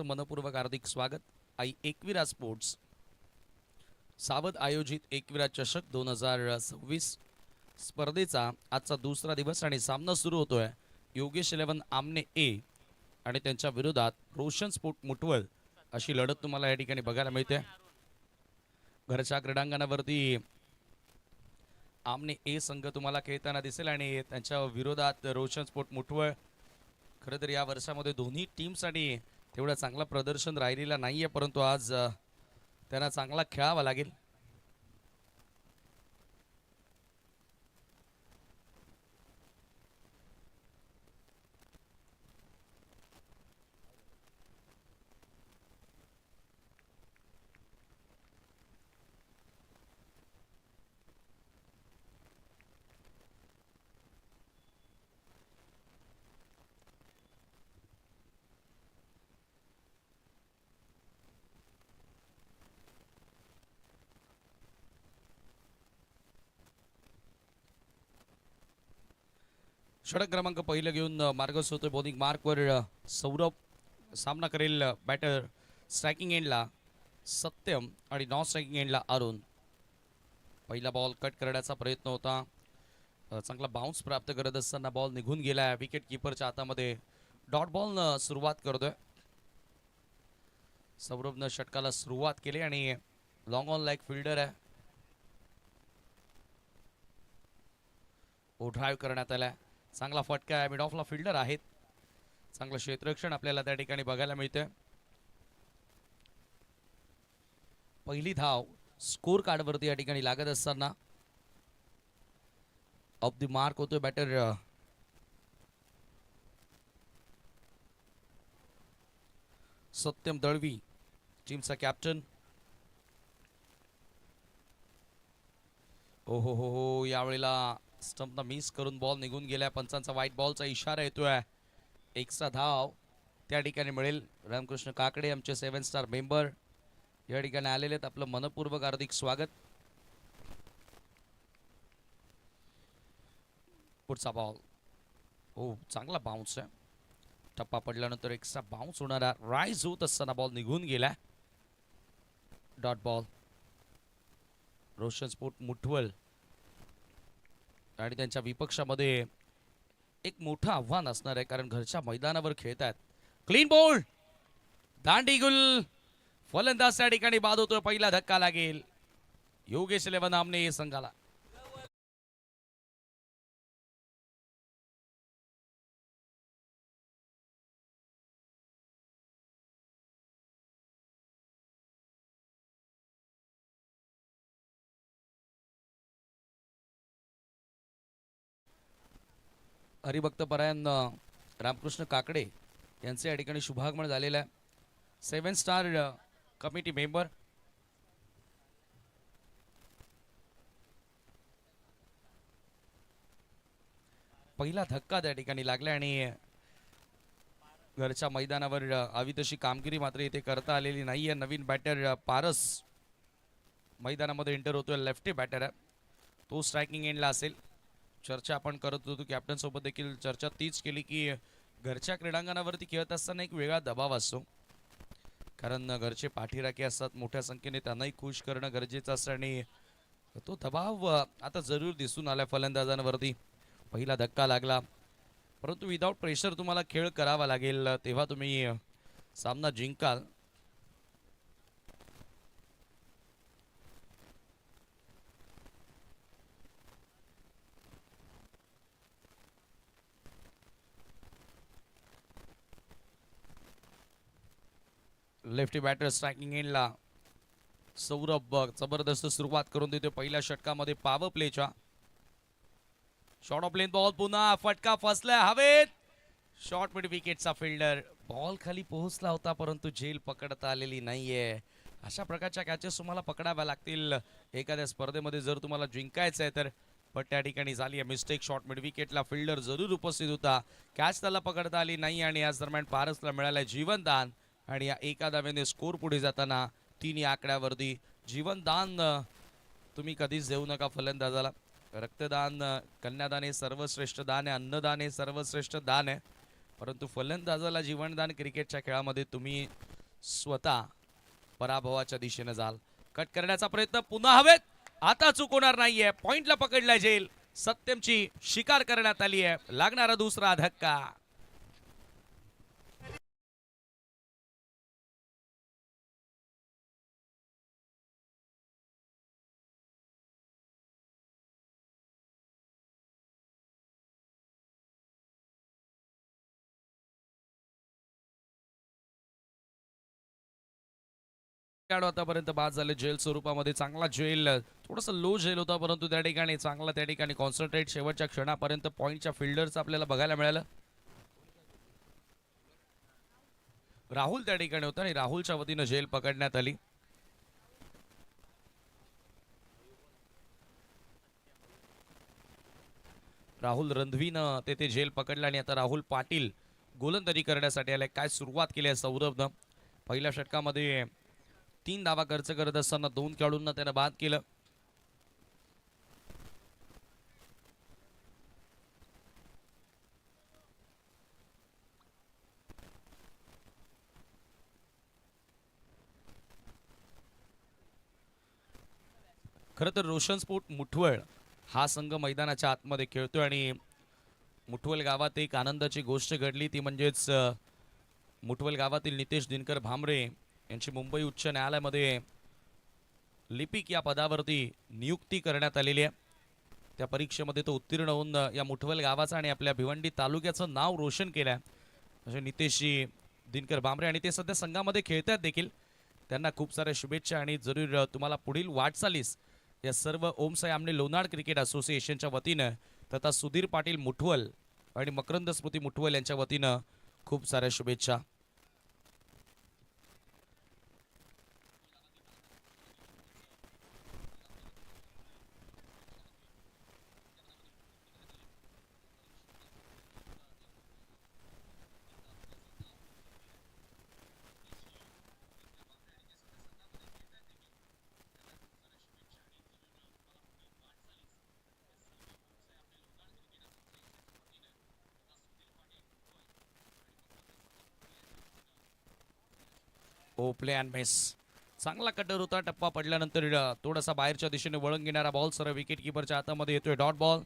मनपूर्वक हार्दिक स्वागत. आई एकविरा स्पोर्ट्स सावध आयोजित एकविरा चषक 2026 स्पर्धेचा आजचा दुसरा दिवस आणि सामना सुरू होतोय. योगेश 11 आमने ए आणि त्यांच्या विरोधात रोशन स्पोर्ट मुटवल अशी लढत तुम्हाला या ठिकाणी बघायला मिळते. घरच्या क्रीडांगणावरती आमने ए संघ तुम्हाला खेळताना दिसेल आणि त्यांच्या विरोधात रोशन स्पोर्ट मुटवळ. खरं तर या वर्षामध्ये दोन्ही टीमसाठी तेवढं चांगलं प्रदर्शन राहिलेलं नाहीये, परंतु आज त्यांना चांगला खेळावा लागेल. षटक क्रमांक पहिलं घेऊन मार्गस्थ होतोय. बॉलिंग मार्कवर सौरभ. सामना करेल बॅटर स्ट्रायकिंग एंडला सत्यम आणि नॉन स्ट्रायकिंग एंडला अरुण. पहिला बॉल कट करण्याचा प्रयत्न होता. चांगला बाउन्स प्राप्त करत असताना बॉल निघून गेला. विकेट किपरच्या हातामध्ये डॉट बॉल सुरुवात करतोय. सौरभनं षटकाला सुरुवात केली आणि लॉंग ऑन लाईक फिल्डर आहे. ओ ड्राईव्ह करण्यात आला. चांगला फटका आहे. मिड ऑफला फिल्डर आहेत. चांगलं क्षेत्ररक्षण आपल्याला त्या ठिकाणी बघायला मिळतंय. पहिली धाव स्कोर कार्डवरती या ठिकाणी लागत असताना ऑफ द मार्क होतोय बॅटर सत्यम दळवी, टीमचा कॅप्टन. ओ हो यावेळेला स्टंपना मिस करून बॉल निघून गेल्या. पंचांचा व्हाईट बॉलचा इशारा येतोय. एक्स्ट्रा धाव त्या ठिकाणी मिळेल. रामकृष्ण काकडे आमचे 7 स्टार मेंबर या ठिकाणी आलेले आहेत. आपलं मनपूर्वक हार्दिक स्वागत. पुढचा बॉल हो चांगला बाउन्स आहे. टप्पा पडल्यानंतर एक्स्ट्रा बाउन्स होणारा राईज होत असताना बॉल निघून गेला. Dot ball. Roshan sport Muthwal आणि त्यांच्या विपक्षामध्ये एक मोठं आव्हान असणार आहे, कारण घरच्या मैदानावर खेळतात. Clean ball. दांडी गुल. फलंदाज त्या ठिकाणी बाद होतोय. पहिला धक्का लागेल योगेश 11 आमने संघाला. हरिभक्त परायण रामकृष्ण काकडे यांचे या ठिकाणी शुभागमन झालेलं आहे. 7 स्टार कमिटी मेंबर. पहिला धक्का त्या ठिकाणी लागला आणि घरच्या मैदानावर हवी तशी कामगिरी मात्र इथे करता आलेली नाहीये. नवीन बॅटर पारस मैदानामध्ये एंटर होतोय. लेफ्टी बॅटर आहे तो. स्ट्रायकिंग एंडला असेल. चर्चा आपण करत होतो कॅप्टन सोबत देखील चर्चा तीच केली की घरच्या क्रीडांगणावरती खेळत असताना एक वेगळा दबाव असतो, कारण घरचे पाठीराखे असतात. मोठ्या संख्येने त्यांनाही खुश करणं गरजेचं असतं आणि तो दबाव आता जरूर दिसून आला फलंदाजांवरती. पहिला धक्का लागला, परंतु विदाउट प्रेशर तुम्हाला खेळ करावा लागेल, तेव्हा तुम्ही सामना जिंकाल. लेफ्टी बॅटर स्ट्रायकिंग एंडला सौरभ जबरदस्त सुरुवात करून देतो पहिल्या षटकामध्ये पॉवर प्लेच्या. Short of length ball. पुन्हा फटका फसलाय हवेत. शॉर्ट मिड विकेटचा फिल्डर. बॉल खाली पोहोचला होता, परंतु झेल पकडता आलेली नाहीये. अशा प्रकारच्या कॅचेस तुम्हाला पकडाव्या लागतील एखाद्या स्पर्धेमध्ये जर तुम्हाला जिंकायचं आहे तर. पण त्या ठिकाणी झाली आहे मिस्टेक. शॉर्ट मिड विकेटला फिल्डर जरूर उपस्थित होता, कॅच त्याला पकडता आली नाही आणि याच दरम्यान पारसला मिळालंय जीवनदान. आणि या एका धावेने स्कोर पुढे जाताना 3 या आकड्यावरती. जीवनदान तुम्ही कधीच देऊ नका फलंदाजाला. रक्तदान, कन्यादान हे सर्वश्रेष्ठ दान आहे. अन्नदान हे सर्वश्रेष्ठ दान आहे. परंतु फलंदाजाला जीवनदान क्रिकेटच्या खेळामध्ये तुम्ही स्वतः पराभवाच्या दिशेने जाल. कट करण्याचा प्रयत्न पुन्हा हवेत. आता चूक होणार नाहीये. पॉइंटला पकडलाय झेल. सत्यमची शिकार करण्यात आली आहे. लागणारा दुसरा धक्का. आतापर्यंत बाद झाले जेल स्वरूपामध्ये. चांगला जेल, थोडासा लो जेल होता, परंतु त्या ठिकाणी चांगला त्या ठिकाणी कॉन्सन्ट्रेट शेवटच्या क्षणापर्यंत पॉइंटच्या फिल्डरचं आपल्याला बघायला मिळालं. राहुल त्या ठिकाणी होता आणि राहुलच्या वतीनं जेल पकडण्यात आली. राहुल रणधवीनं तेथे जेल पकडला आणि आता राहुल पाटील गोलंदाजी करण्यासाठी आले. काय सुरुवात केली आहे सौरभनं. पहिल्या षटकामध्ये 3 धावा खर्च करत असताना 2 खेळाडूंना त्यानं बाद केलं. खरं तर रोशन स्पोर्ट मुठवळ हा संघ मैदानाच्या आतमध्ये खेळतोय आणि मुठवल गावात एक आनंदाची गोष्ट घडली. ती म्हणजेच मुठवल गावातील नितेश दिनकर भामरे यांची मुंबई उच्च न्यायालयामध्ये लिपिक या पदावरती नियुक्ती करण्यात आलेली आहे. त्या परीक्षेमध्ये तो उत्तीर्ण होऊन या मुठवल गावाचं आणि आपल्या भिवंडी तालुक्याचं नाव रोशन केलं आहे. म्हणजे नितेशजी दिनकर भामरे आणि ते सध्या संघामध्ये खेळतात देखील. त्यांना खूप साऱ्या शुभेच्छा आणि जरूर तुम्हाला पुढील वाटचालीस या सर्व ओमसाई आमने लोणाड क्रिकेट असोसिएशनच्या वतीनं तथा सुधीर पाटील मुठवल आणि मकरंद स्मृती मुठवल यांच्या वतीनं खूप साऱ्या शुभेच्छा. ओ प्ले अँड मिस. चांगला कटर होता. टप्पा पडल्यानंतर थोडासा बाहेरच्या दिशेने वळण घेणारा बॉल सरळ विकेट किपरच्या हातामध्ये येतोय. Dot ball.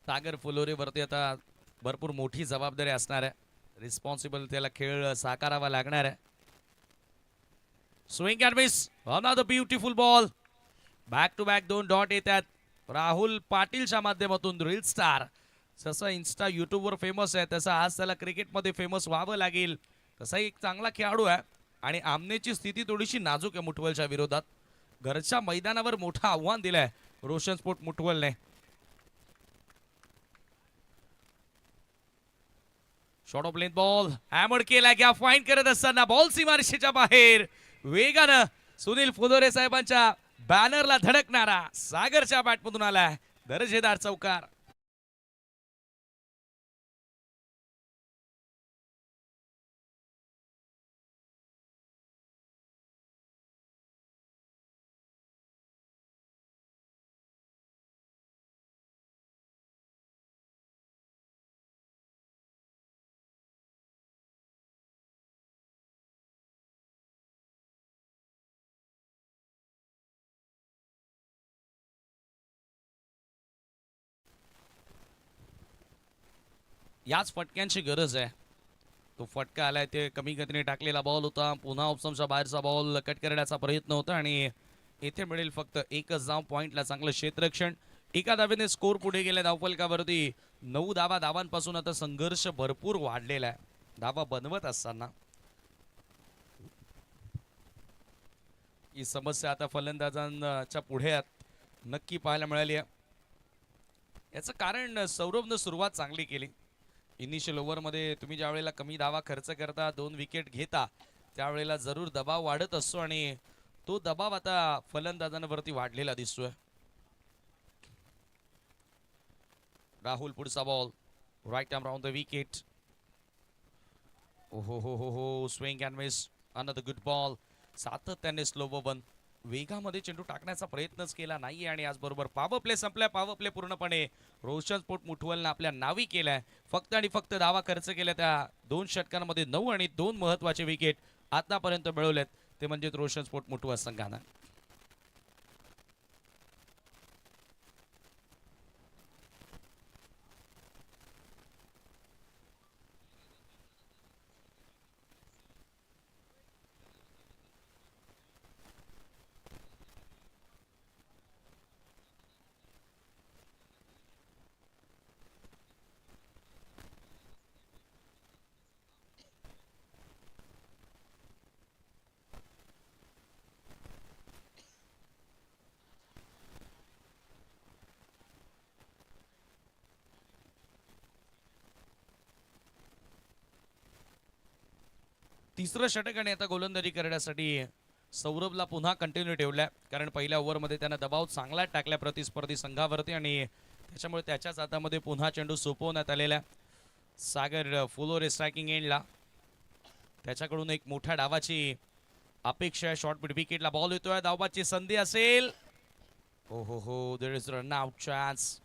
सागर फुलोरेवरती आता भरपूर मोठी जबाबदारी असणार आहे. रिस्पॉन्सिबल त्याला खेळ साकारावा लागणार आहे. Swing and miss. Another beautiful ball. Back to back 2 dot येतात राहुल पाटीलच्या माध्यमातून. रील स्टार जसं इन्स्टा युट्यूबवर फेमस आहे तसं आज त्याला क्रिकेटमध्ये फेमस व्हावं लागेल. तसा एक चांगला खेळाडू आहे आणि आमनेची स्थिती थोडीशी नाजूक आहे मुठवलच्या विरोधात. घरच्या मैदानावर मोठं आव्हान दिलंय रोशन स्पोर्ट मुठवलने. Short of length ball hammer केला. गॅप फाईन करत असताना बॉल सीमारेषेच्या बाहेर वेगानं सुनील फुलोरे साहेबांच्या बॅनरला धडकणारा सागरच्या बॅटमधून आलाय दर्जेदार चौकार. याच फटक्यांची गरज आहे. तो फटका आलाय ते कमी गतीने टाकलेला बॉल होता. पुन्हा ऑप्शनच्या बाहेरचा बॉल कट करण्याचा प्रयत्न होता आणि इथे मिळेल फक्त एकच धाव. पॉइंटला चांगलं क्षेत्ररक्षण. एका धावेने स्कोर पुढे गेले धावफलकावरती. 9 धावांपासून आता संघर्ष भरपूर वाढलेला आहे. धावा बनवत असताना ही समस्या आता फलंदाजांच्या पुढे नक्की पाहायला मिळाली आहे. याचं कारण सौरभनं सुरुवात चांगली केली. इनिशियल ओव्हरमध्ये तुम्ही ज्या वेळेला कमी धावा खर्च करता 2 विकेट घेता त्यावेळेला जरूर दबाव वाढत असतो आणि तो दबाव आता फलंदाजांवरती वाढलेला दिसतोय. राहुल पुढचा ball right arm round the wicket. ओहो हो हो हो swing and miss. Another good ball. सातत्याने स्लो वन वेगामध्ये चेंडू टाकण्याचा प्रयत्नच केला नाहीये आणि आज बरोबर पॉवर प्ले संपलाय. पॉवर प्ले पूर्णपणे रोशन स्पोर्ट मुठवलनं आपल्या नावी केलाय. फक्त आणि फक्त धावा खर्च केल्या त्या 2 षटकांमध्ये 9 आणि 2 महत्वाचे विकेट आतापर्यंत मिळवलेत ते म्हणजे रोशन स्पोर्ट मुठवल संघानं. तिसरं षटक आणि आता गोलंदाजी करण्यासाठी सौरभला पुन्हा कंटिन्यू ठेवलाय कारण पहिल्या ओव्हरमध्ये त्यानं दबाव चांगला टाकला प्रतिस्पर्धी संघावरती आणि त्याच्यामुळे त्याच्याच हातामध्ये पुन्हा चेंडू सोपवण्यात आलेला. सागर फुलोरे स्ट्रायकिंग एंडला त्याच्याकडून एक मोठ्या डावाची अपेक्षा आहे. शॉर्ट मिड विकेटला बॉल येतोय. धावबाची संधी असेल. हो हो हो there is run out chance.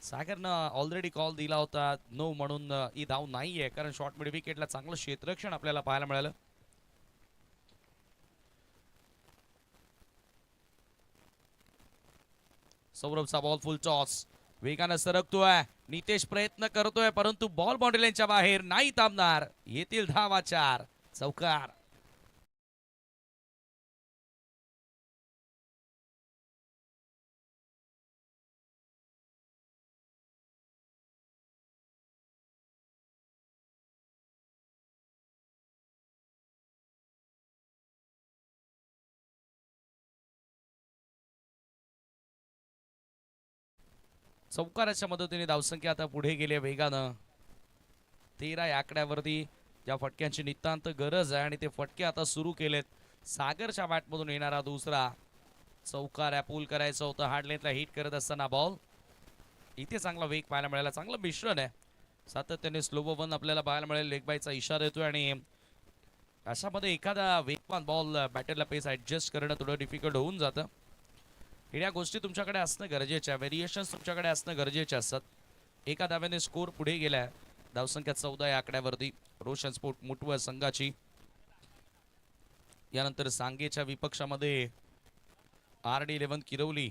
सागरनं ऑलरेडी कॉल दिला होता नो म्हणून ही धाव नाहीये कारण शॉर्ट मिड विकेटला चांगलं क्षेत्ररक्षण आपल्याला पाहायला मिळालं. सौरभचा बॉल फुल टॉस वेगानं सरकतोय. नितेश प्रयत्न करतोय परंतु बॉल बाउंड्री लाईनच्या बाहेर नाही थांबणार. येतील धावा 4 चौकार. चौकाराच्या मदतीने धावसंख्या आता पुढे गेली वेगानं. 13 या आकड्यावरती या फटक्यांची नितांत गरज आहे आणि ते फटके आता सुरू केलेत. सागरच्या बॅटमधून येणारा दुसरा चौकार पूल करायचा होता. हार्ड लेंथला हिट करत असताना बॉल इथे चांगला वेग पाहायला मिळाला. चांगलं मिश्रण आहे. सातत्याने स्लो वन आपल्याला पाहायला मिळेल. लेग बायचा इशारा येतोय आणि अशामध्ये एखादा वेगवान बॉल बॅटरला पेस ऍडजस्ट करणं थोडं डिफिकल्ट होऊन जातं. या गोष्टी तुमच्याकडे असणं गरजेच्या व्हेरिएशन्स तुमच्याकडे असणं गरजेचे असतात. एका धाव्याने स्कोर पुढे गेलाय. धावसंख्या 14 या आकड्यावरती रोशन स्पोर्ट मुठवल संघाची. यानंतर सांगेच्या विपक्षामध्ये RD11 किरवली.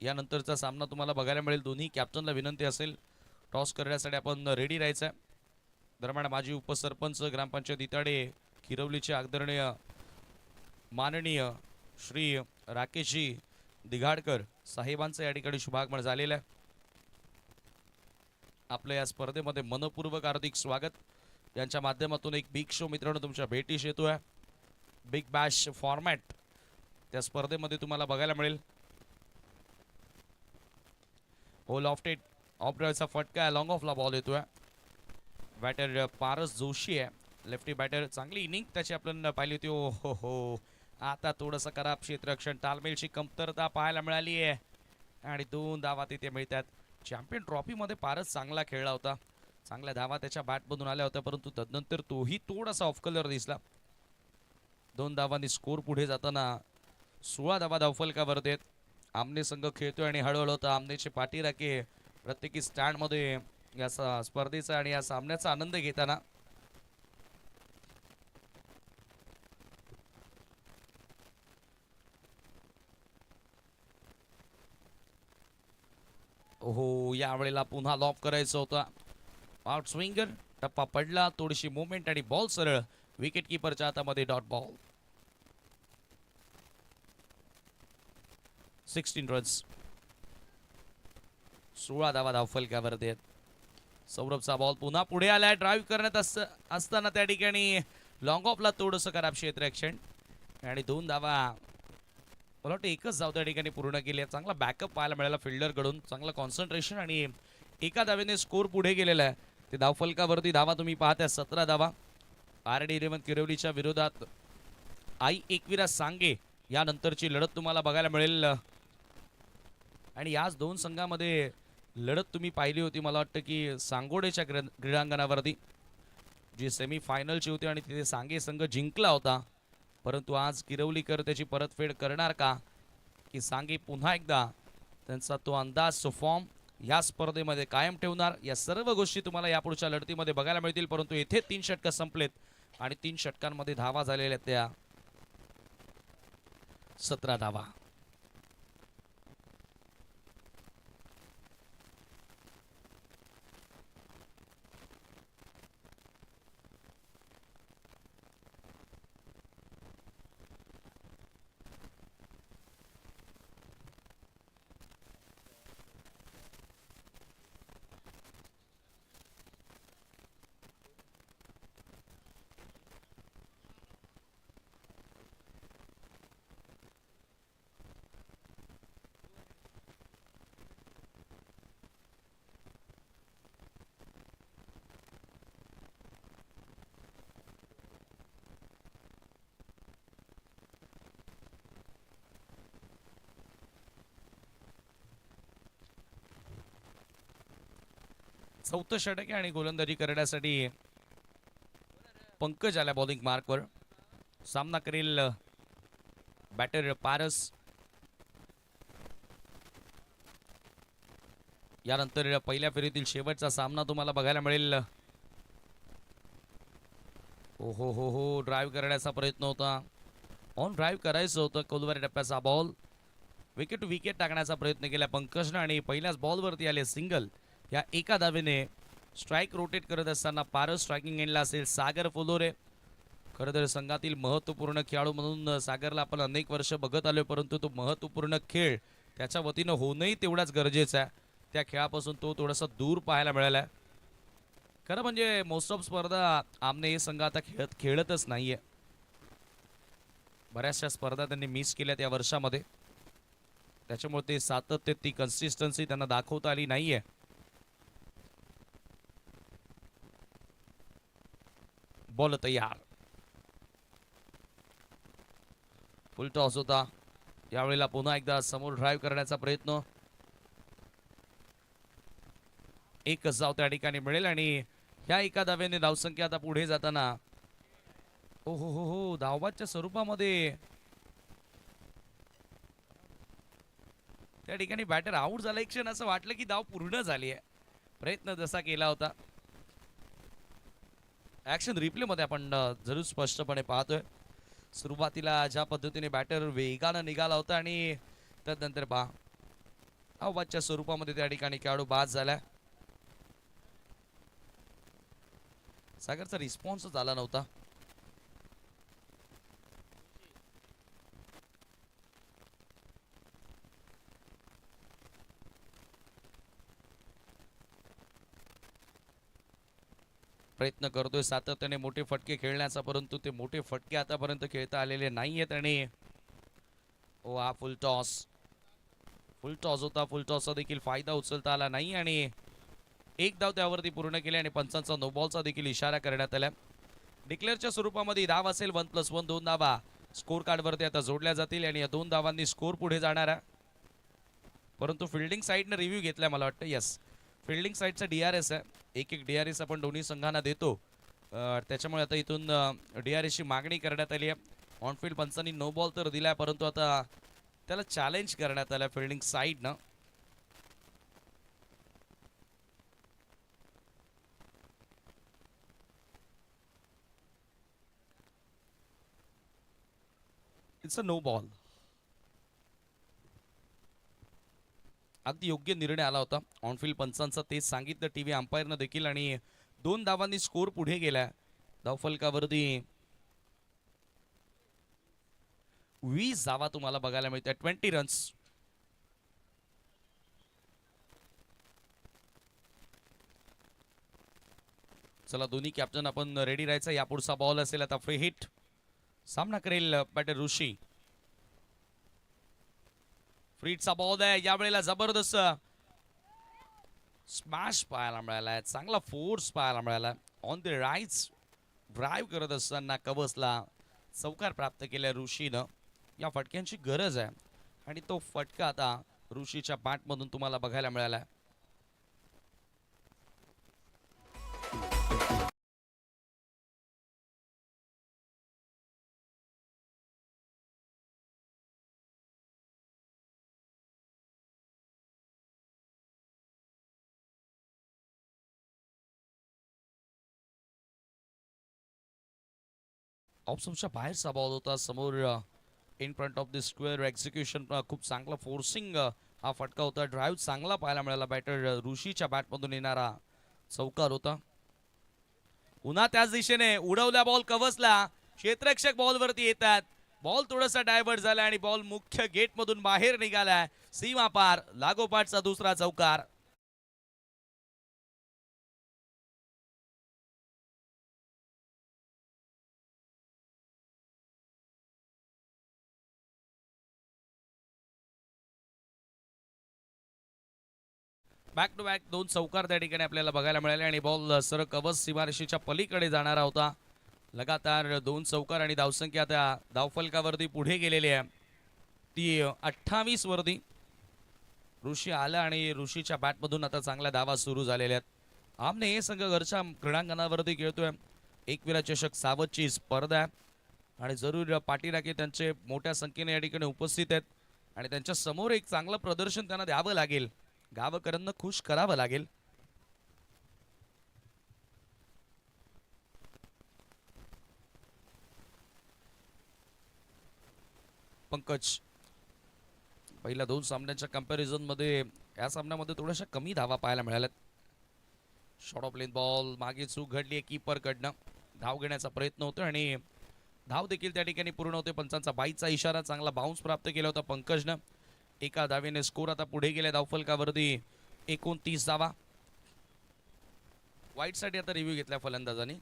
यानंतरचा सामना तुम्हाला बघायला मिळेल. दोन्ही कॅप्टनला विनंती असेल टॉस करण्यासाठी आपण रेडी राहायचं आहे. दरम्यान माजी उपसरपंच ग्रामपंचायत इताडे किरवलीचे आदरणीय माननीय श्री राकेशजी दिघाडकर साहेबांचं या ठिकाणी शुभागमन झालेलं आहे. आपल्या या स्पर्धेमध्ये मनपूर्वक हार्दिक स्वागत. यांच्या माध्यमातून एक बिग शो मित्रांनो तुमच्या भेटीस येतोय. बिग बॅश फॉर्मॅट त्या स्पर्धेमध्ये तुम्हाला बघायला मिळेल. हो लॉफ्टेड ऑफ ड्राईव्हचा फटका लॉंग ऑफला बॉल येतोय. बॅटर पारस जोशी आहे. लेफ्टी बॅटर चांगली इनिंग त्याची आपण पाहिली होती. ओ हो हो आता थोडंसं खराब क्षेत्ररक्षण तालमेलची कमतरता पाहायला मिळाली आहे आणि 2 धावा तिथे मिळतात. चॅम्पियन ट्रॉफीमध्ये पारस चांगला खेळला होता. चांगल्या धावा त्याच्या बॅटमधून आल्या होत्या परंतु तदनंतर तोही थोडासा ऑफ कलर दिसला. 2 धावांनी स्कोर पुढे जाताना 16 धावा धावफलकावर देत आमने संघ खेळतोय आणि हळूहळू होता आमनेचे पाठीराखे प्रत्येकी स्टँडमध्ये या स्पर्धेचा आणि या सामन्याचा आनंद घेताना हो यावेळेला पुन्हा लॉफ करायचं होता. आउट स्विंगर टप्पा पडला. थोडीशी मुवमेंट आणि बॉल सरळ विकेट किपरच्या हातामध्ये डॉट बॉल. 16 रन्स 16 धावा धावफलकावर देत. सौरभचा बॉल पुन्हा पुढे आलाय. ड्राईव्ह करण्यात असताना त्या ठिकाणी लॉंग ऑफला थोडंसं खराब क्षेत्ररक्षण आणि 2 धावा मला वाटतं एकच धाव त्या ठिकाणी पूर्ण केली. चांगला बॅकअप पाहायला मिळाला फिल्डरकडून. चांगलं कॉन्सन्ट्रेशन आणि एका धावेने स्कोर पुढे गेलेला आहे. ते धावफलकावरती धावा तुम्ही पाहताय 17 धावा. RD11 किरवलीच्या विरोधात आई एकविरा सांगे यानंतरची लढत तुम्हाला बघायला मिळेल आणि याच 2 संघामध्ये लढत तुम्ही पाहिली होती मला वाटतं की सांगोडेच्या क्रीडांगणावरती, जी सेमी फायनलची होती आणि तिथे सांगे संघ जिंकला होता. परंतु आज किरवलीकर त्याची परतफेड करणार का, की सांगे पुन्हा एकदा त्यांचा तो अंदाज, तो फॉर्म या स्पर्धेमध्ये कायम ठेवणार? या सर्व गोष्टी तुम्हाला यापुढच्या लढतीमध्ये बघायला मिळतील. परंतु येथे 3 षटकं संपलेत आणि 3 षटकांमध्ये धावा झालेल्या त्या 17 धावा. चौथं षटक आहे आणि गोलंदाजी करण्यासाठी पंकज आल्या बॉलिंग मार्कवर. सामना करेल बॅटर पारस. यानंतर पहिल्या फेरीतील शेवटचा सामना तुम्हाला बघायला मिळेल. हो हो हो हो, ड्राईव्ह करण्याचा प्रयत्न होता, ऑन ड्राईव्ह करायचं होतं. कोलवारी टप्प्याचा बॉल, विकेट टू विकेट टाकण्याचा प्रयत्न केला पंकजनं आणि पहिल्याच बॉलवरती आले सिंगल. या एका धावेने स्ट्राईक रोटेट करत असताना पारस स्ट्रायकिंग एंडला असेल. सागर फुलोरे खरं तर संघातील महत्त्वपूर्ण खेळाडू म्हणून सागरला आपण अनेक वर्ष बघत आलो, परंतु तो महत्त्वपूर्ण खेळ त्याच्या वतीनं होणंही तेवढाच गरजेचं आहे. त्या खेळापासून तो थोडासा दूर पाहायला मिळाला आहे. खरं म्हणजे मोस्ट ऑफ स्पर्धा आमने हे संघ आता खेळतच नाहीये. बऱ्याचशा स्पर्धा त्यांनी मिस केल्यात या वर्षामध्ये, त्याच्यामुळे ते सातत्य, ती कन्सिस्टन्सी त्यांना दाखवता आली नाहीये. बॉल तयार, फुल टॉस होता. यावेळेला पुन्हा एकदा समोर ड्राईव्ह करण्याचा प्रयत्न. एकच धाव त्या ठिकाणी मिळेल आणि ह्या एका धाव्याने धावसंख्या आता पुढे जाताना हो हो हो हो धावबादच्या स्वरूपामध्ये त्या ठिकाणी बॅटर आऊट झाला. एक क्षण असं वाटलं की धाव पूर्ण झाली आहे, प्रयत्न जसा केला होता. ऍक्शन रिप्ले मध्ये आपण जरूर स्पष्टपणे पाहतोय सुरुवातीला ज्या पद्धतीने बॅटर वेगानं निघाला होता आणि त्यानंतर धावबादच्या स्वरूपामध्ये त्या ठिकाणी खेळाडू बाद झाला. सागरचा रिस्पॉन्स झाला नव्हता. प्रयत्न करतोय सातत्याने मोठे फटके खेळण्याचा, परंतु ते मोठे फटके आतापर्यंत खेळता आलेले नाहीयेत. आणि ओ हा फुल टॉस होता. फुल टॉसचा देखील फायदा उचलता आला नाही आणि एक धाव त्यावरती पूर्ण केली आणि पंचांचा नो बॉलचा देखील इशारा करण्यात आला. डिक्लेअरच्या स्वरूपामध्ये धाव असेल 1+1, 2 धावा स्कोर कार्डवरती आता जोडल्या जातील आणि या 2 धावांनी स्कोर पुढे जाणार आहे. परंतु फिल्डिंग साईडनं रिव्ह्यू घेतलाय मला वाटतं. यस, फिल्डिंग साईडचा DRS आहे. एक DRS आपण दोन्ही संघांना देतो, त्याच्यामुळे आता इथून DRSची मागणी करण्यात आली आहे. ऑनफिल्ड पंचांनी नो बॉल तर दिलाय, परंतु आता त्याला चॅलेंज करण्यात आलं फिल्डिंग साईडनं. It's a no ball. अगदी योग्य निर्णय आला होता ऑनफिल्ड पंचांचा, तेच सांगितलं टीव्ही अंपायरनं देखील. आणि 2 धावांनी स्कोर पुढे गेला. धावफलकावरती 20 धावा तुम्हाला बघायला मिळतात, 20 रन्स. चला दोन्ही कॅप्टन आपण रेडी राहायचं. यापुढचा बॉल असेल आता फ्री हिट. सामना करेल बॅटर ऋषी. फ्रीटचा बॉल आहे, यावेळेला जबरदस्त स्मॅश पाहायला मिळालाय, चांगला फोर्स पाहायला मिळाला. ऑन द राईट्स ड्राईव्ह करत असताना कवसला चौकार प्राप्त केल्या ऋषीनं. या फटक्यांची गरज आहे आणि तो फटका आता ऋषीच्या बॅटमधून तुम्हाला बघायला मिळाला. ऑप्शनच्या बाहेरचा बॉल होता समोर in front of the square execution खूप चांगला फोर्सिंग हा फटका होता. ड्राईव्ह चांगला पाहायला मिळाला बॅटर ऋषीच्या बॅटमधून येणारा चौकार होता. पुन्हा त्याच दिशेने उडवल्या बॉल कवचला. क्षेत्ररक्षक बॉलवरती येतात. बॉल थोडासा डायव्हर्ट झाला आणि बॉल मुख्य गेटमधून बाहेर निघालाय. सीमा पार लागोपाठचा दुसरा चौकार. बॅक टू बॅक 2 चौकार त्या ठिकाणी आपल्याला बघायला मिळाले आणि बॉल सरळ कवच सीमारेषेच्या पलीकडे जाणारा होता. लगातार 2 चौकार आणि धावसंख्या त्या धावफलकावरती पुढे गेलेली आहे ती 28 वरती. ऋषी आला आणि ऋषीच्या बॅटमधून आता चांगल्या धावा सुरू झालेल्या आहेत. आमने हे संघ घरच्या क्रीडांगणावरती खेळतोय. एकविरा चषक सावधची स्पर्धा आहे आणि जरूर पाठीराखे त्यांचे मोठ्या संख्येने या ठिकाणी उपस्थित आहेत आणि त्यांच्या समोर एक चांगलं प्रदर्शन त्यांना द्यावं लागेल. गावकऱ्यांना खुश करावं लागेल. पंकज पहिल्या 2 सामन्यांच्या कंपॅरिझन मध्ये या सामन्यामध्ये थोड्याशा कमी धावा पाहायला मिळाल्यात. शॉर्ट ऑफ लेन बॉल मागे चूक घडली आहे कीपर कडनं. धाव घेण्याचा प्रयत्न होतो आणि धाव देखील त्या ठिकाणी पूर्ण होते. पंचांचा बाईचा इशारा. चांगला बाउन्स प्राप्त केला होता पंकजनं. एका धावेने स्कोर आता पुढे गेले धावफलकावरती 29 धावा. वाईट साठी आता रिव्ह्यू घेतला फलंदाजांनी.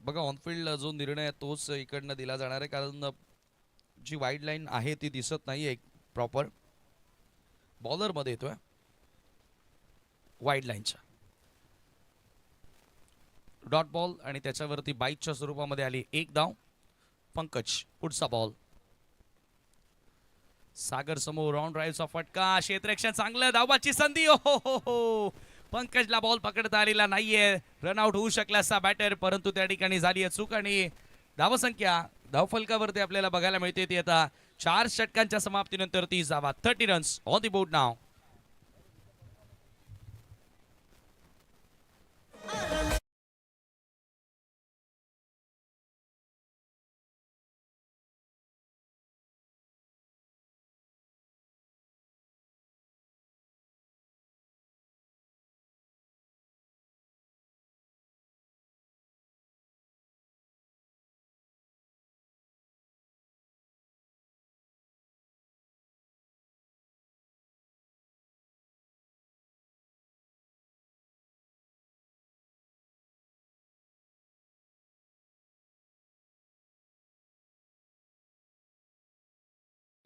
बघा ऑनफिल्ड जो निर्णय आहे तोच इकडनं दिला जाणार आहे कारण जी वाईड लाईन आहे ती दिसत नाही आहे प्रॉपर. बॉलरमध्ये येतोय वाईड लाईनच्या. डॉट बॉल आणि त्याच्यावरती बाईकच्या स्वरूपामध्ये आली 1 धाव. पंकज पुढचा बॉल. सागर समोर राऊंड ड्राईव्हचा फटका. क्षेत्ररक्षण चांगलं. धावबाची संधी. हो पंकजला बॉल पकडता आलेला नाहीये. रनआउट होऊ शकला असा बॅटर परंतु त्या ठिकाणी झाली आहे चूक आणि धावसंख्या धावफलकावरती आपल्याला बघायला मिळते ती आता 4 षटकांच्या समाप्तीनंतर 30 धावा. 30 रन्स ऑन द बोर्ड नाव.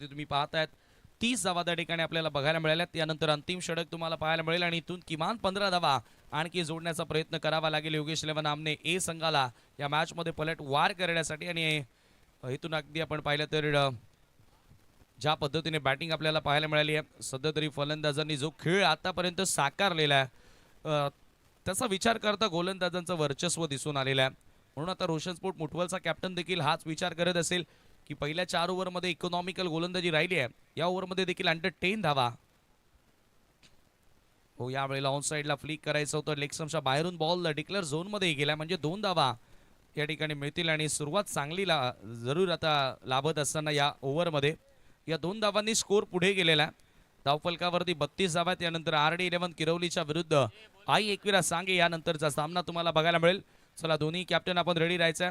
तुम्ही पाहतायत 30 धावा त्या ठिकाणी आपल्याला बघायला मिळाल्या. त्यानंतर अंतिम षटक तुम्हाला पाहायला मिळेल आणि इथून किमान 15 धावा आणखी जोडण्याचा प्रयत्न करावा लागेल योगेश इलेव्हन आमने ए संघाला या मॅच मध्ये पलट वार करण्यासाठी. आणि इथून अगदी आपण पाहिलं तर ज्या पद्धतीने बॅटिंग आपल्याला पाहायला मिळाली आहे सध्या तरी फलंदाजांनी जो खेळ आतापर्यंत साकारलेला आहे त्याचा विचार करता गोलंदाजांचं वर्चस्व दिसून आलेलं आहे. म्हणून आता रोशन स्पोर्ट मुठवलचा कॅप्टन देखील हाच विचार करत असेल की पहिल्या 4 ओव्हरमध्ये इकॉनॉमिकल गोलंदाजी राहिली आहे. या ओव्हरमध्ये देखील अंडर 10 धावा. हो यावेळेला ऑन साईडला फ्लिक करायचं होतं. लेग स्टंपच्या बाहेरून बॉल डिक्लेअर झोनमध्ये गेला म्हणजे 2 धावा या ठिकाणी मिळतील आणि सुरुवात चांगली जरूर आता लाभत असताना या ओव्हरमध्ये या 2 धावांनी स्कोर पुढे गेलेला आहे. धावफलकावरती 32 धावा आहेत. यानंतर RD11 किरवलीच्या विरुद्ध आई एकविरा सांगे यानंतरचा सामना तुम्हाला बघायला मिळेल. चला दोन्ही कॅप्टन आपण रेडी राहायचंय.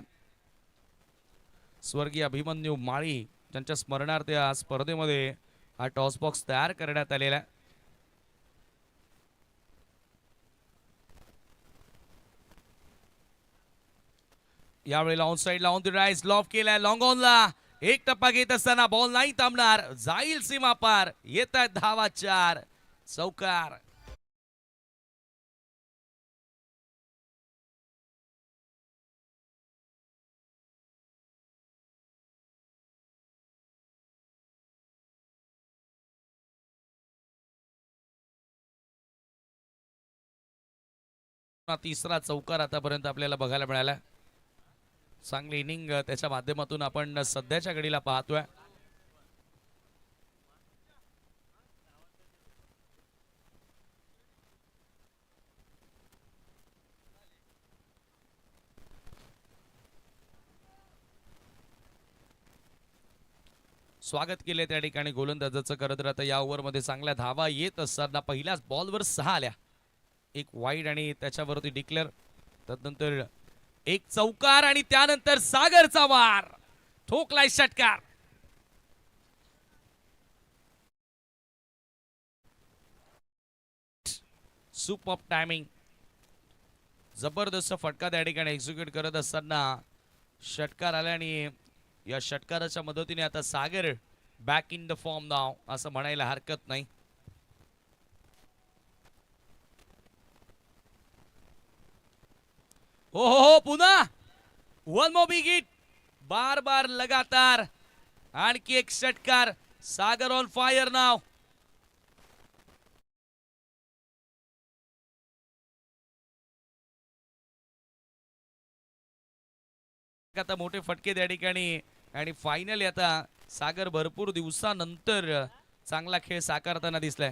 स्वर्गीय अभिमन्यू माळी त्यांच्या स्मरणार्थ या स्पर्धेमध्ये हा टॉस बॉक्स तयार करण्यात आलेला आहे. यावेळेला ऑन साइडला ऑन द राईज लॉफ केलाय लॉंग ऑनला. एक टप्पा घेत असताना बॉल नाही थांबणार, जाईल सीमा पार. येत आहेत धावा 4 चौकार. तिसरा चौकार आतापर्यंत आपल्याला बघायला मिळाला. चांगली इनिंग त्याच्या माध्यमातून आपण सध्याच्या घडीला पाहतोय. स्वागत केले त्या ठिकाणी गोलंदाजाचं करत राहतं. या ओव्हरमध्ये चांगल्या धावा येत असताना पहिल्याच बॉलवर 6 आल्या. एक वाईड आणि त्याच्यावरती डिक्लेअर. तदनंतर एक चौकार आणि त्यानंतर सागरचा वार. ठोकलाय षटकार. Super timing. जबरदस्त फटका त्या ठिकाणी एक्झिक्यूट करत असताना षटकार आला आणि या षटकाराच्या मदतीने आता सागर बॅक इन द फॉर्म नाव असं म्हणायला हरकत नाही. हो हो हो पुन्हा वन मोर बिग हिट. बार बार लगातार आणखी एक षटकार. सागर ऑन फायर नाव. आता मोठे फटके त्या ठिकाणी आणि फायनली आता सागर भरपूर दिवसानंतर चांगला खेळ साकारताना दिसलाय.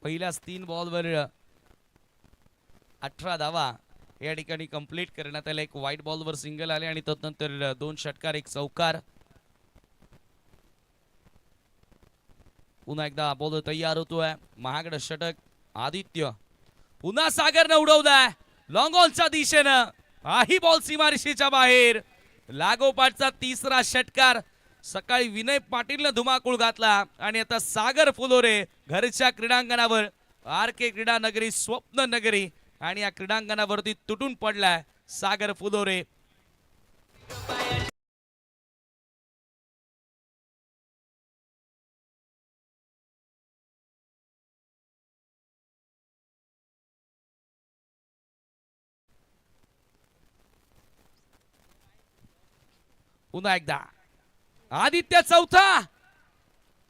पहिल्याच 3 बॉलवर 18 धावा या ठिकाणी कंप्लीट करण्यात आल्या. एक व्हाईट बॉलवर सिंगल आले आणि तदनंतर 2 षटकार 1 चौकार. पुन्हा एकदा बॉल तयार होतोय. महागड षटक आदित्य. पुन्हा सागरनं उडवलाय लॉंग ऑनच्या दिशेनं. हाही बॉल सीमारेषेच्या बाहेर. लागोपाठचा तिसरा षटकार. सकाळी विनय पाटीलनं धुमाकूळ घातला आणि आता सागर फुलोरे घरच्या क्रीडांगणावर RK क्रीडा नगरी स्वप्न नगरी आणि या क्रीडांगणावरती तुटून पडलाय सागर फुलोरे. पुन्हा एकदा आदित्य चौथा.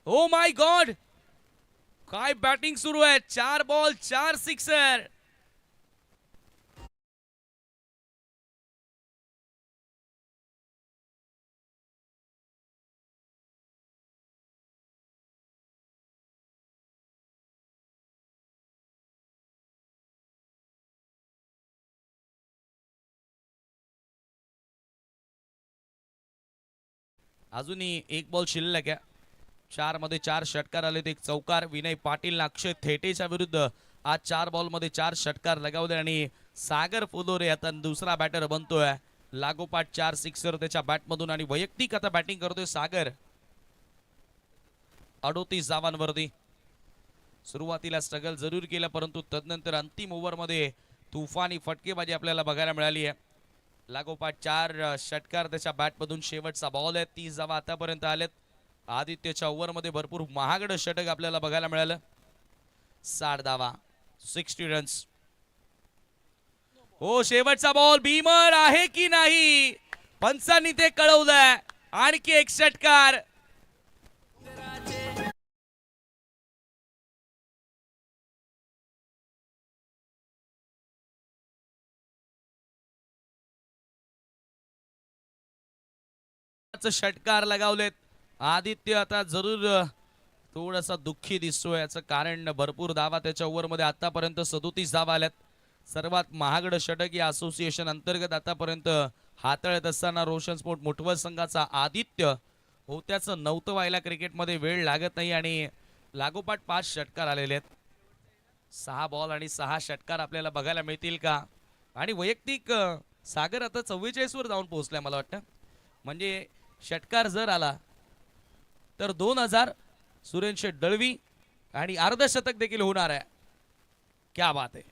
ओ माय गॉड काय बॅटिंग सुरू आहे. 4 बॉल 4 सिक्सर. अजूनही 1 बॉल शिल्लक आहे. 4 मध्ये 4 षटकार आले. एक चौकार. विनय पाटील अक्षय थेटेच्या विरुद्ध आज 4 बॉल मध्ये 4 षटकार लगावले आणि सागर फुलोरे आता दुसरा बॅटर बनतोय. लागोपाठ 4 सिक्सर त्याच्या बॅटमधून आणि वैयक्तिक आता बॅटिंग करतोय सागर. 38 धावांवरती. सुरुवातीला स्ट्रगल जरूर केला परंतु तदनंतर अंतिम ओव्हरमध्ये तुफानी फटकेबाजी आपल्याला बघायला मिळाली आहे. लागोपाठ 4 षटकार त्याच्या बॅटमधून. शेवटचा बॉल आहे. 30 धावा आतापर्यंत आल्यात. आदित्यच्या ओव्हरमध्ये भरपूर महागड षटक आपल्याला बघायला मिळालं. 60 धावा 60 रन्स. हो शेवटचा बॉल भीमर आहे की नाही पंचांनी ते कळवलंय. आणखी एक षटकार. षटकार लगावलेत. आदित्य आता जरूर थोडासा दुःखी दिसतोय. याचं कारण भरपूर धावा त्याच्या ओव्हरमध्ये आतापर्यंत 37 धावा आल्यात. सर्वात महागड षटक या असोसिएशन अंतर्गत आतापर्यंत हाताळत असताना रोशन स्पोर्ट मुठवल संघाचा आदित्य होत्याचं नव्हतं व्हायला. क्रिकेटमध्ये वेळ लागत नाही आणि लागोपाठ 5 षटकार आलेले आहेत. 6 बॉल आणि 6 षटकार आपल्याला बघायला मिळतील का? आणि वैयक्तिक सागर आता 44 वर जाऊन पोहोचलाय मला वाटतं. म्हणजे षटकार जर आला तर 2000 सुरेश दळवी आणि अर्धशतक देखील होणार आहे. क्या बात आहे.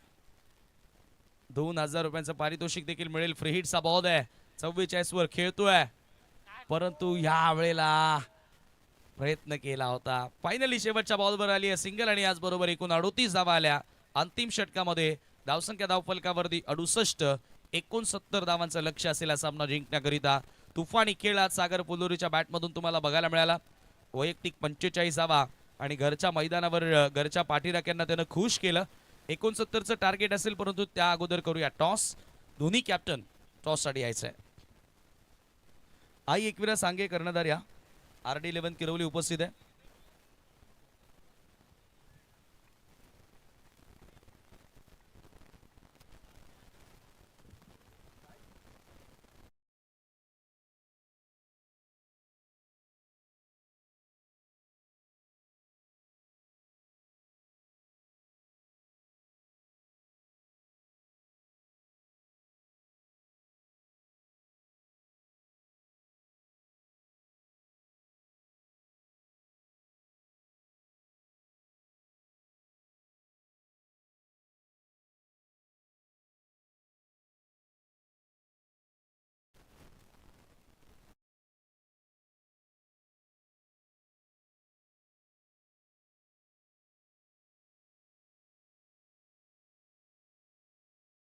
2000 रुपयांचं पारितोषिक देखील मिळेल. फ्री हिटचा बॉल आहे. 44 वर खेळतोय परंतु या वेळेला प्रयत्न केला होता. फायनली शेवटच्या बॉलवर आली आहे सिंगल आणि याचबरोबर एकूण 38 धावा आल्या. अंतिम षटकामध्ये धावसंख्या धावफलकावरती 68. 69 धावांचं लक्ष्य असलेला सामना जिंकण्याकरिता तुफानी खेळ आज सागर पुलोरीच्या बॅटमधून तुम्हाला बघायला मिळाला. वैयक्तिक 45 धावा आणि घरच्या मैदानावर घरच्या पाठीराख्यांना त्यानं खुश केलं. 69चं टार्गेट असेल परंतु त्या अगोदर करूया टॉस. दोन्ही कॅप्टन टॉससाठी यायचंय. आई एकविरा सांगे कर्णधार या RD11 किरवली उपस्थित आहे.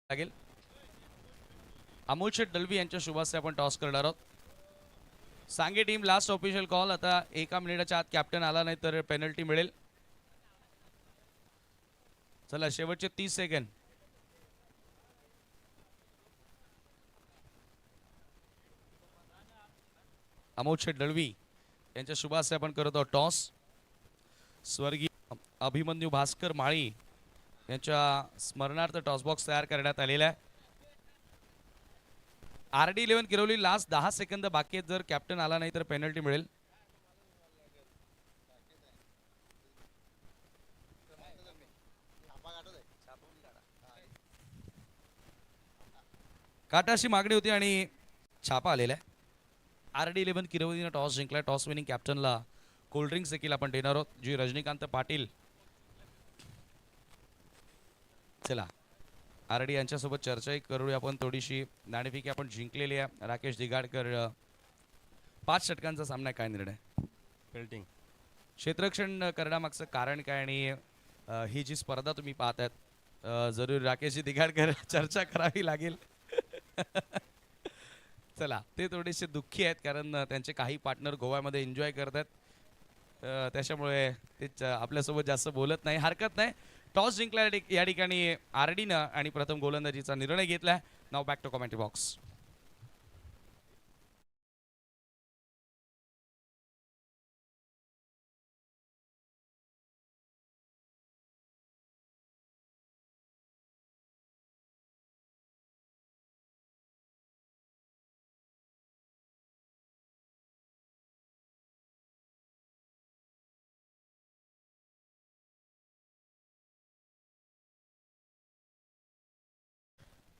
लागेल अमोल शेठ दलवी यांच्या शुभास्ते आपण टॉस करणार आहोत. सांगे टीम लास्ट ऑफिशियल कॉल. आता 1 मिनिटाच्या आत कॅप्टन आला नाही तर पेनल्टी मिळेल. चला शेवटचे 30 सेकंद. अमोल शेठ दळवी यांच्या शुभास्ते आपण करत आहोत टॉस. स्वर्गीय अभिमन्यू भास्कर माळी यांच्या स्मरणार्थ टॉस बॉक्स तयार करण्यात आलेला आहे. RD11 किरवली लास्ट 10 सेकंद बाकी आहेत. जर कॅप्टन आला नाही तर पेनल्टी मिळेल. काटाशी मागणी होती आणि छापा आलेला आहे. RD11 किरवलीनं टॉस जिंकला. टॉस विनिंग कॅप्टनला कोल्ड्रिंक्स देखील आपण देणार आहोत. जी रजनीकांत पाटील चला RD यांच्यासोबत चर्चाही करूया आपण थोडीशी. नाणेफेकी आपण जिंकलेली आहे. राकेश दिगाडकर 5 षटकांचा सामना. काय निर्णय? फिल्डिंग. क्षेत्ररक्षण करण्यामागचं कारण काय आणि ही जी स्पर्धा तुम्ही पाहत आहेत जरूर राकेशजी दिगाडकर चर्चा करावी लागेल. चला ते थोडेसे दुःखी आहेत कारण त्यांचे काही पार्टनर गोव्यामध्ये एन्जॉय करतात. त्याच्यामुळे ते आपल्यासोबत जास्त बोलत नाही. हरकत नाही. टॉस जिंकला या ठिकाणी RDनं आणि प्रथम गोलंदाजीचा निर्णय घेतलाय. नाव बॅक टू कमेंट्री बॉक्स.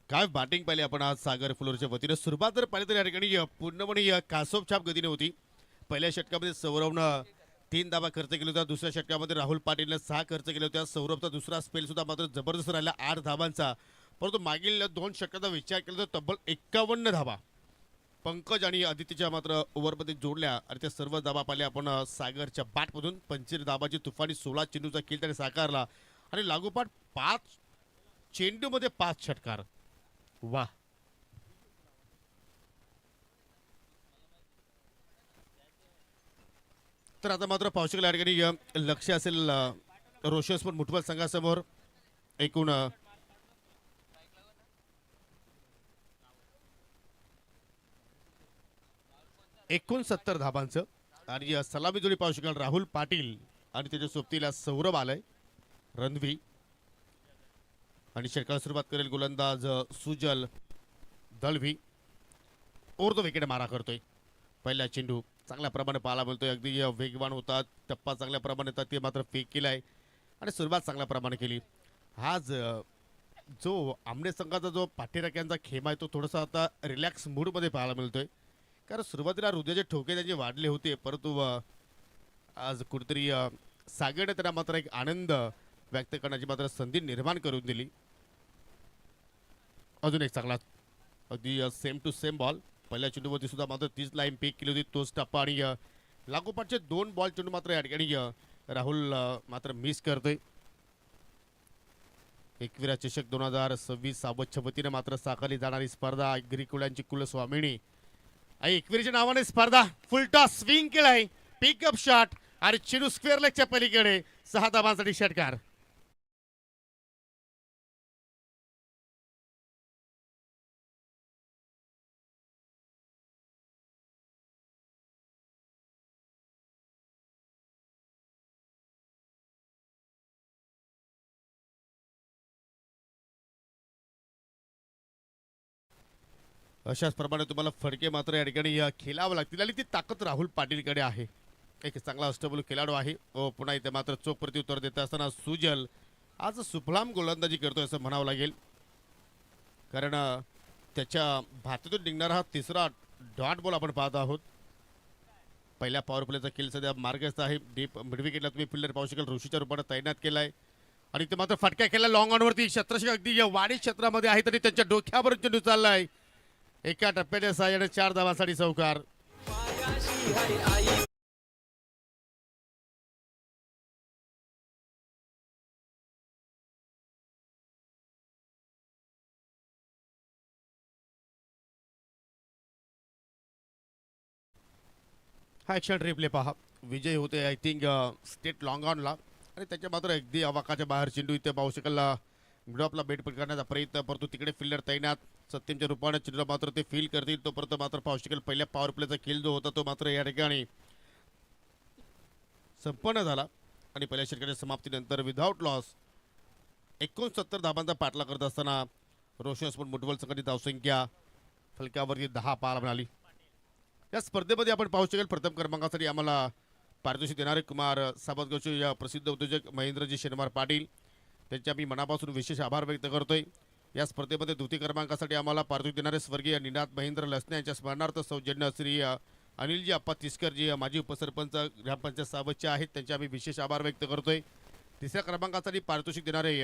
काय बॅटिंग पाहिली आपण आज सागर फ्लोरच्या वतीने. सुरुवात जर पाहिली तर या ठिकाणी पूर्णपणे कासोपछाप गतीने होती. पहिल्या षटकामध्ये सौरभनं 3 धावा खर्च केल्या होत्या. दुसऱ्या षटकामध्ये राहुल पाटीलनं 6 खर्च केल्या होत्या. सौरभचा दुसरा स्पेल सुद्धा मात्र जबरदस्त राहिला 8 धावांचा. परंतु मागील 2 षटकाचा विचार केला तर तब्बल 51 धावा पंकज आणि आदित्यच्या मात्र ओव्हरमध्ये जोडल्या आणि त्या सर्व धावा पाहिल्या आपण सागरच्या बॅटमधून. 25 धावाची तुफानी 16 चेंडूचा खेळ त्याने साकारला आणि लागोपाठ 5 चेंडूमध्ये 5 षटकार. वाह. तर आता मात्र पाहू शकेल या ठिकाणी लक्ष असेल रोशन स्पोर्ट मुठवल संघासमोर. एकूण 69 धाबांचं. आणि सलामी जोडी पाहू शकाल राहुल पाटील आणि त्याच्या सोबतीला सौरभ आलाय रणवी. आणि षटकाला सुरुवात करेल गोलंदाज सुजल दलवी. ओरतो विकेट मारा करतोय. पहिला चेंडू चांगल्या प्रमाणे पाहायला मिळतोय. अगदी वेगवान होता, टप्पा चांगल्या प्रमाणे होता, ते मात्र फेक केलाय आणि सुरुवात चांगल्या प्रमाणे केली. हा जो आमने संघाचा जो पाठीराख्यांचा खेमा आहे तो थोडासा आता रिलॅक्स मूडमध्ये पाहायला मिळतोय. कारण सुरुवातीला हृदयाचे ठोके त्याचे वाढले होते, परंतु आज कुठेतरी सागरने त्यांना मात्र एक आनंद व्यक्त करण्याची मात्र संधी निर्माण करून दिली. अजून एक चांगला अगदी सेम टू सेम बॉल. पहिल्या चेंडूवरती सुद्धा मात्र तीच लाईन पिक केली होती, तोच टप्पा. आणि लागोपाठचे 2 बॉल चेंडू मात्र या ठिकाणी राहुल मात्र मिस करतोय. एकविरा चषक 2026 सावधच्या वतीने मात्र साकारली जाणारी स्पर्धा गिरीकुळ्यांची कुलस्वामिनी आई एकविरीच्या नावाने स्पर्धा. फुल टॉस स्विंग केलाय, पिकअप शॉट आणि चेंडू स्क्वेअर लेगच्या पलीकडे 6 धाबांसाठी षटकार. अशाच प्रमाणे तुम्हाला फडके मात्र या ठिकाणी खेळावं लागतील आणि ती ताकद राहुल पाटीलकडे आहे. एक चांगला अष्टबल खेळाडू आहे. पुन्हा इथे मात्र चोख प्रत्युत्तर देत असताना सुजल आज सुफलाम गोलंदाजी करतोय असं म्हणावं लागेल. कारण त्याच्या भातातून निघणारा हा तिसरा डॉट बॉल आपण पाहत आहोत. पहिल्या पॉवर प्लेचा खेळ सध्या मार्गस्थ आहे. डीप मिडविकेटला तुम्ही फिल्डर पाहू शकाल ऋषीच्या रूपाने तैनात केलाय आणि ते मात्र फटक्या केला लॉंग ऑनवरती. क्षेत्ररक्षक अगदी या वाडी क्षेत्रामध्ये आहे तरी त्यांच्या डोक्यावर चेंडू चाललाय. एका टप्प्याच्या सहाय्याने 4 धावांसाठी चौकार. हा ॲक्शन रिप्ले पहा. विजय होते आय थिंक स्टेट लॉंग ऑनला आणि त्याच्या मात्र अगदी अवाकाच्या बाहेर चेंडू इथे पाहू शकाल मिडऑफला बेट करण्याचा प्रयत्न, परंतु तिकडे फिल्डर तैनात सत्यमच्या रूपाने चेंडू मात्र ते फील करतील. तो परत मात्र पाहू शकेल पहिल्या पॉवर प्लेचा खेळ जो होता तो मात्र या ठिकाणी संपन्न झाला आणि पहिल्या षटकाच्या समाप्तीनंतर विदाउट लॉस 69 धाबांचा पाठला करत असताना रोशन स्पोर्ट मुठवल संघाची धावसंख्या फलकावरती 10 पाहायला मिळाली. या स्पर्धेमध्ये आपण पाहू शकेल प्रथम क्रमांकासाठी आम्हाला पारितोषिक देणारे कुमार साबतगावचे या प्रसिद्ध उद्योजक महेंद्रजी शनिवार पाटील त्यांच्या मी मनापासून विशेष आभार व्यक्त करतोय. या स्पर्धेमध्ये द्वितीय क्रमांकासाठी आम्हाला पारितोषिक देणारे स्वर्गीय निनाद महेंद्र लसने यांच्या स्मरणार्थ सौजन्य श्री अनिलजी अप्पा तिसकरजी माजी उपसरपंच ग्रामपंचायत सावधचे आहेत, त्यांचे आम्ही विशेष आभार व्यक्त करतोय. तिसऱ्या क्रमांकासाठी पारितोषिक देणारे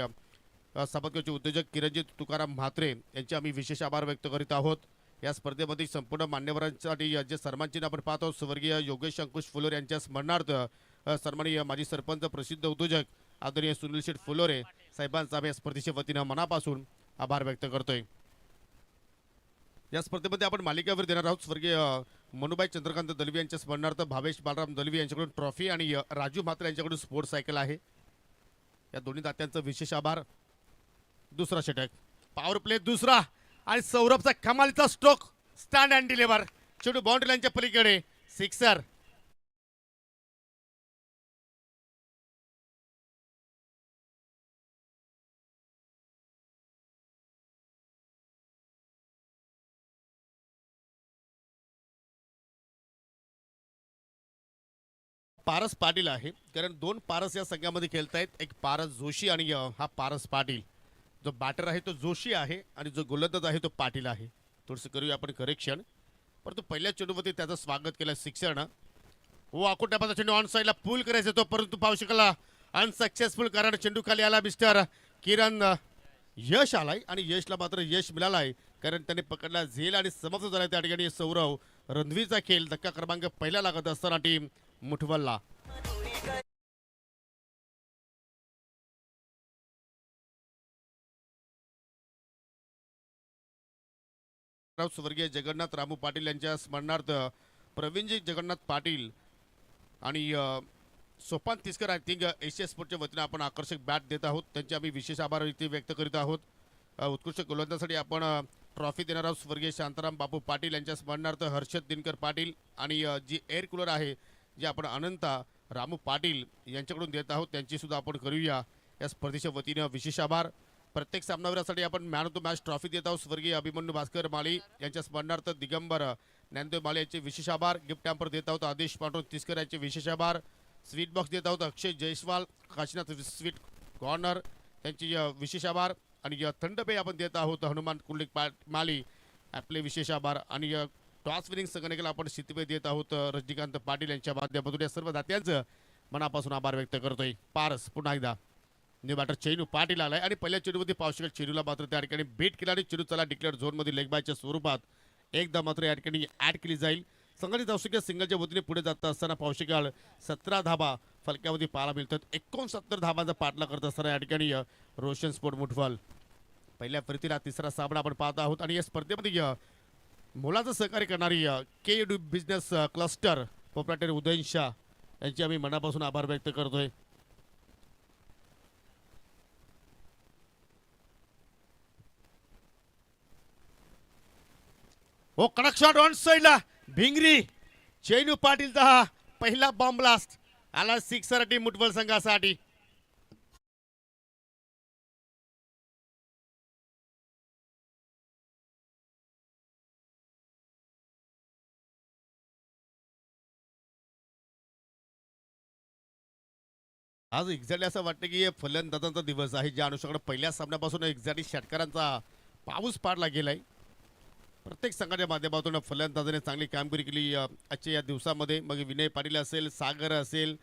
साबतगावचे उद्योजक किरणजी तुकाराम म्हात्रे यांचे आम्ही विशेष आभार व्यक्त करीत आहोत. या स्पर्धेमध्ये संपूर्ण मान्यवरांसाठी जे सन्मानचिन्ह आपण पाहतो स्वर्गीय योगेश अंकुश फुलोर यांच्या स्मरणार्थ सन्माननीय माजी सरपंच प्रसिद्ध उद्योजक आदरणीय सुनील शेठ फुलोरे साहेबांचा या स्पर्धेच्या वतीनं मनापासून आभार व्यक्त करतोय. या स्पर्धेमध्ये आपण मालिकावर देणार आहोत स्वर्गीय मनुबाई चंद्रकांत दलवी यांच्या स्मरणार्थ भावेश बालराम दलवी यांच्याकडून ट्रॉफी आणि राजू म्हात्रे यांच्याकडून स्पोर्ट्स सायकल आहे. या दोन्ही दात्यांचा विशेष आभार. दुसरा षटक पॉवर प्ले दुसरा आणि सौरभचा कमालीचा स्ट्रोक स्टँड अँड डिलिव्हर चेंडू बाउंड्री लाईनच्या पलीकडे सिक्सर. पारस पाटील आहे कारण 2 पारस या संघामध्ये खेळतायत. एक पारस जोशी आणि हा पारस पाटील. जो बॅटर आहे तो जोशी आहे आणि जो गोलंदाज आहे तो पाटील आहे. थोडंसं करूया आपण करेक्शन. परंतु पहिल्या चेंडूमध्ये त्याचं स्वागत केलं सिक्सरनं. हो आकुटापाचा चेंडू ऑन साईडला पूल करायचा तो, परंतु पाहू शकला अनसक्सेसफुल कारण चेंडू खाली आला. मिस्टर किरण यश आलाय आणि यशला मात्र यश मिळालाय कारण त्याने पकडला झेल आणि समाप्त झाला. त्या ठिकाणी सौरव रणवीचा खेळ धक्का क्रमांक पहिला लागत असताना टीम मुठवलला. स्वर्गीय जगन्नाथ रामू पाटील यांच्या स्मरणार्थ प्रवीणजी जगन्नाथ पाटील आणि सोपान तिसकर आय थिंक एशिया स्पोर्टच्या वतीने आपण आकर्षक बॅट देत आहोत. त्यांचे आम्ही विशेष आभार इथे व्यक्त करीत आहोत. उत्कृष्ट गोलंदाजासाठी आपण ट्रॉफी देणारा स्वर्गीय शांताराम बापू पाटील यांच्या स्मरणार्थ हर्षद दिनकर पाटील आणि जी एअर कूलर आहे जे आपण अनंता रामू पाटील यांच्याकडून देत आहोत त्यांची सुद्धा आपण करूया या स्पर्धेच्या वतीनं विशेष आभार. प्रत्येक सामनावीरासाठी आपण man of the match trophy देत आहोत. स्वर्गीय अभिमन्यू भास्कर माळी यांच्या स्मरणार्थ दिगंबर ज्ञानदेव माळी यांचे विशेष आभार. गिफ्ट हॅम्पर देत आहोत आदेश पांडुरंग तिसकर यांचे विशेष आभार. स्वीट बॉक्स देत आहोत अक्षय जयस्वाल काशीनाथ स्वीट कॉर्नर त्यांची विशेष आभार. आणि थंड पेय आपण देत आहोत हनुमान कुंडलिक माली आपले विशेष आभार. आणि टॉस विनिंग संगणकाला आपण शीतपेय देत आहोत रजनीकांत पाटील यांच्या माध्यमातून या सर्व दात्यांचं मनापासून आभार व्यक्त करतोय. पारस पुन्हा एकदा न्यू बॅटर चेनू पाटील आलाय आणि पहिल्या चेंडूमध्ये पावशेकर चेनूला मात्र त्या ठिकाणी बीट केला आणि चेंडू चला डिक्लेअर झोनमध्ये लेग बायच्या स्वरूपात एकदा मात्र या ठिकाणी ऍड केली जाईल. संघटित धावसंख्या सिंगलच्या वतीने पुढे जात असताना पावशेकर 17 धाबा फलक्यामध्ये पाहायला मिळतात. 69 धाबांचा पाठला करत असताना या ठिकाणी रोशन स्पोर्ट मुठवाल पहिल्या फरीतीला तिसरा सामना आपण पाहत आहोत. आणि या स्पर्धेमध्ये मोलाचं सहकार्य करणारी K business cluster proprietor Udayan Shah यांचे आम्ही मनापासून आभार व्यक्त करतोय. हो कडक शॉट ऑन साइडला भिंगरी चेनू पाटीलचा पहिला बॉम्ब ब्लास्ट आला सिक्सर टीम मुठवल संघासाठी. आज एक्झॅक्टली असं वाटतं की फलंदाजांचा दिवस आहे ज्या अनुषंगाने पहिल्या सामन्यापासून एक्झॅक्टली षटकारांचा पाऊस पाडला गेलाय. प्रत्येक संघाच्या माध्यमातून फलंदाजाने चांगली कामगिरी केली आजच्या या दिवसामध्ये. मग विनय पाटील असेल सागर असेल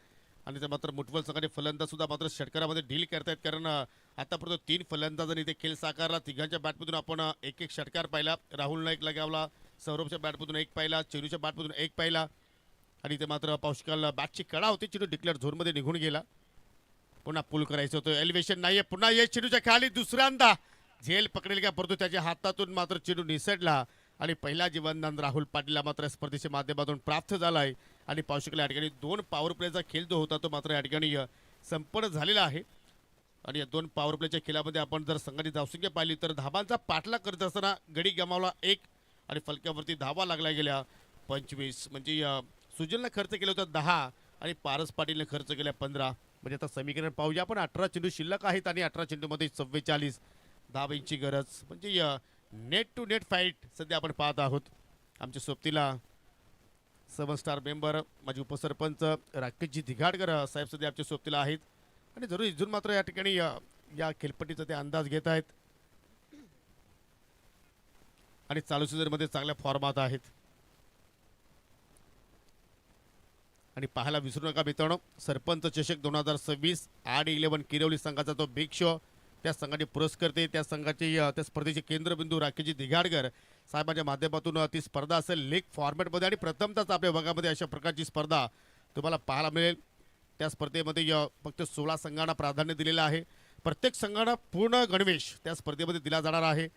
आणि ते मात्र मुठवल संघाचे फलंदाज सुद्धा मात्र षटकारामध्ये डील करतायत. कारण आतापर्यंत 3 फलंदाजांनी इथे खेळ साकारला. तिघांच्या बॅटमधून आपण एक षटकार पाहिला. राहुल नाईक लगावला, सौरभच्या बॅटमधून एक पाहिला, चेनूच्या बॅटमधून एक पाहिला आणि ते मात्र पावशेकर बॅटची कडा होती. चेंडू डिक्लेअर झोनमध्ये निघून गेला. पुन्हा पुल करायचं होतं. एलिव्हेशन नाहीये. पुन्हा ये चेंडूच्या खाली दुसऱ्यांदा झेल पकडेल का परंतु त्याच्या हातातून मात्र चेंडू निसटला आणि पहिला जीवनदान राहुल पाटीलला मात्र स्पर्धेच्या माध्यमातून प्राप्त झालाय. आणि पावशेकर या ठिकाणी 2 पॉवर प्लेचा खेळ जो होता तो मात्र या ठिकाणी संपन्न झालेला आहे. आणि या 2 पॉवर प्लेच्या खेळामध्ये आपण जर संघाची धावसंख्या पाहिली तर धाबांचा पाठला करत असताना गडी गमावला 1 आणि फलक्यावरती धावा लागल्या गेल्या 25. म्हणजे सुजलनं खर्च केला होता 10 आणि पारस पाटीलने खर्च केल्या 15. म्हणजे आता समीकरण पाहूया आपण. 18 चेंडू शिल्लक आहेत आणि 18 चेंडूमध्ये 44 धावांची गरज. म्हणजे नेट टू नेट फाईट सध्या आपण पाहत आहोत. आमच्या सोबतीला 7 स्टार मेंबर माझे उपसरपंच राकेशजी दिघाडकर साहेब सध्या आमच्या सोबतीला आहेत आणि जरूर इथून मात्र या ठिकाणी या खेळपट्टीचा ते अंदाज घेत आहेत आणि चालू सीझनमध्ये चांगल्या फॉर्मात आहेत. आणि पाहायला विसरू नका मित्रांनो सरपंच चषक 2026 आणि 11 किरवली संघाचा तो बिग शो. त्या संघाचे पुरस्कर्ते त्या संघाचे त्या स्पर्धेचे केंद्रबिंदू राकेशजी दिघाडकर साहेबांच्या माध्यमातून ती स्पर्धा असेल लीग फॉर्मॅटमध्ये आणि प्रथमतच आपल्या भागामध्ये अशा प्रकारची स्पर्धा तुम्हाला पाहायला मिळेल. त्या स्पर्धेमध्ये फक्त 16 संघांना प्राधान्य दिलेलं आहे. प्रत्येक संघांना पूर्ण गणवेश त्या स्पर्धेमध्ये दिला जाणार आहे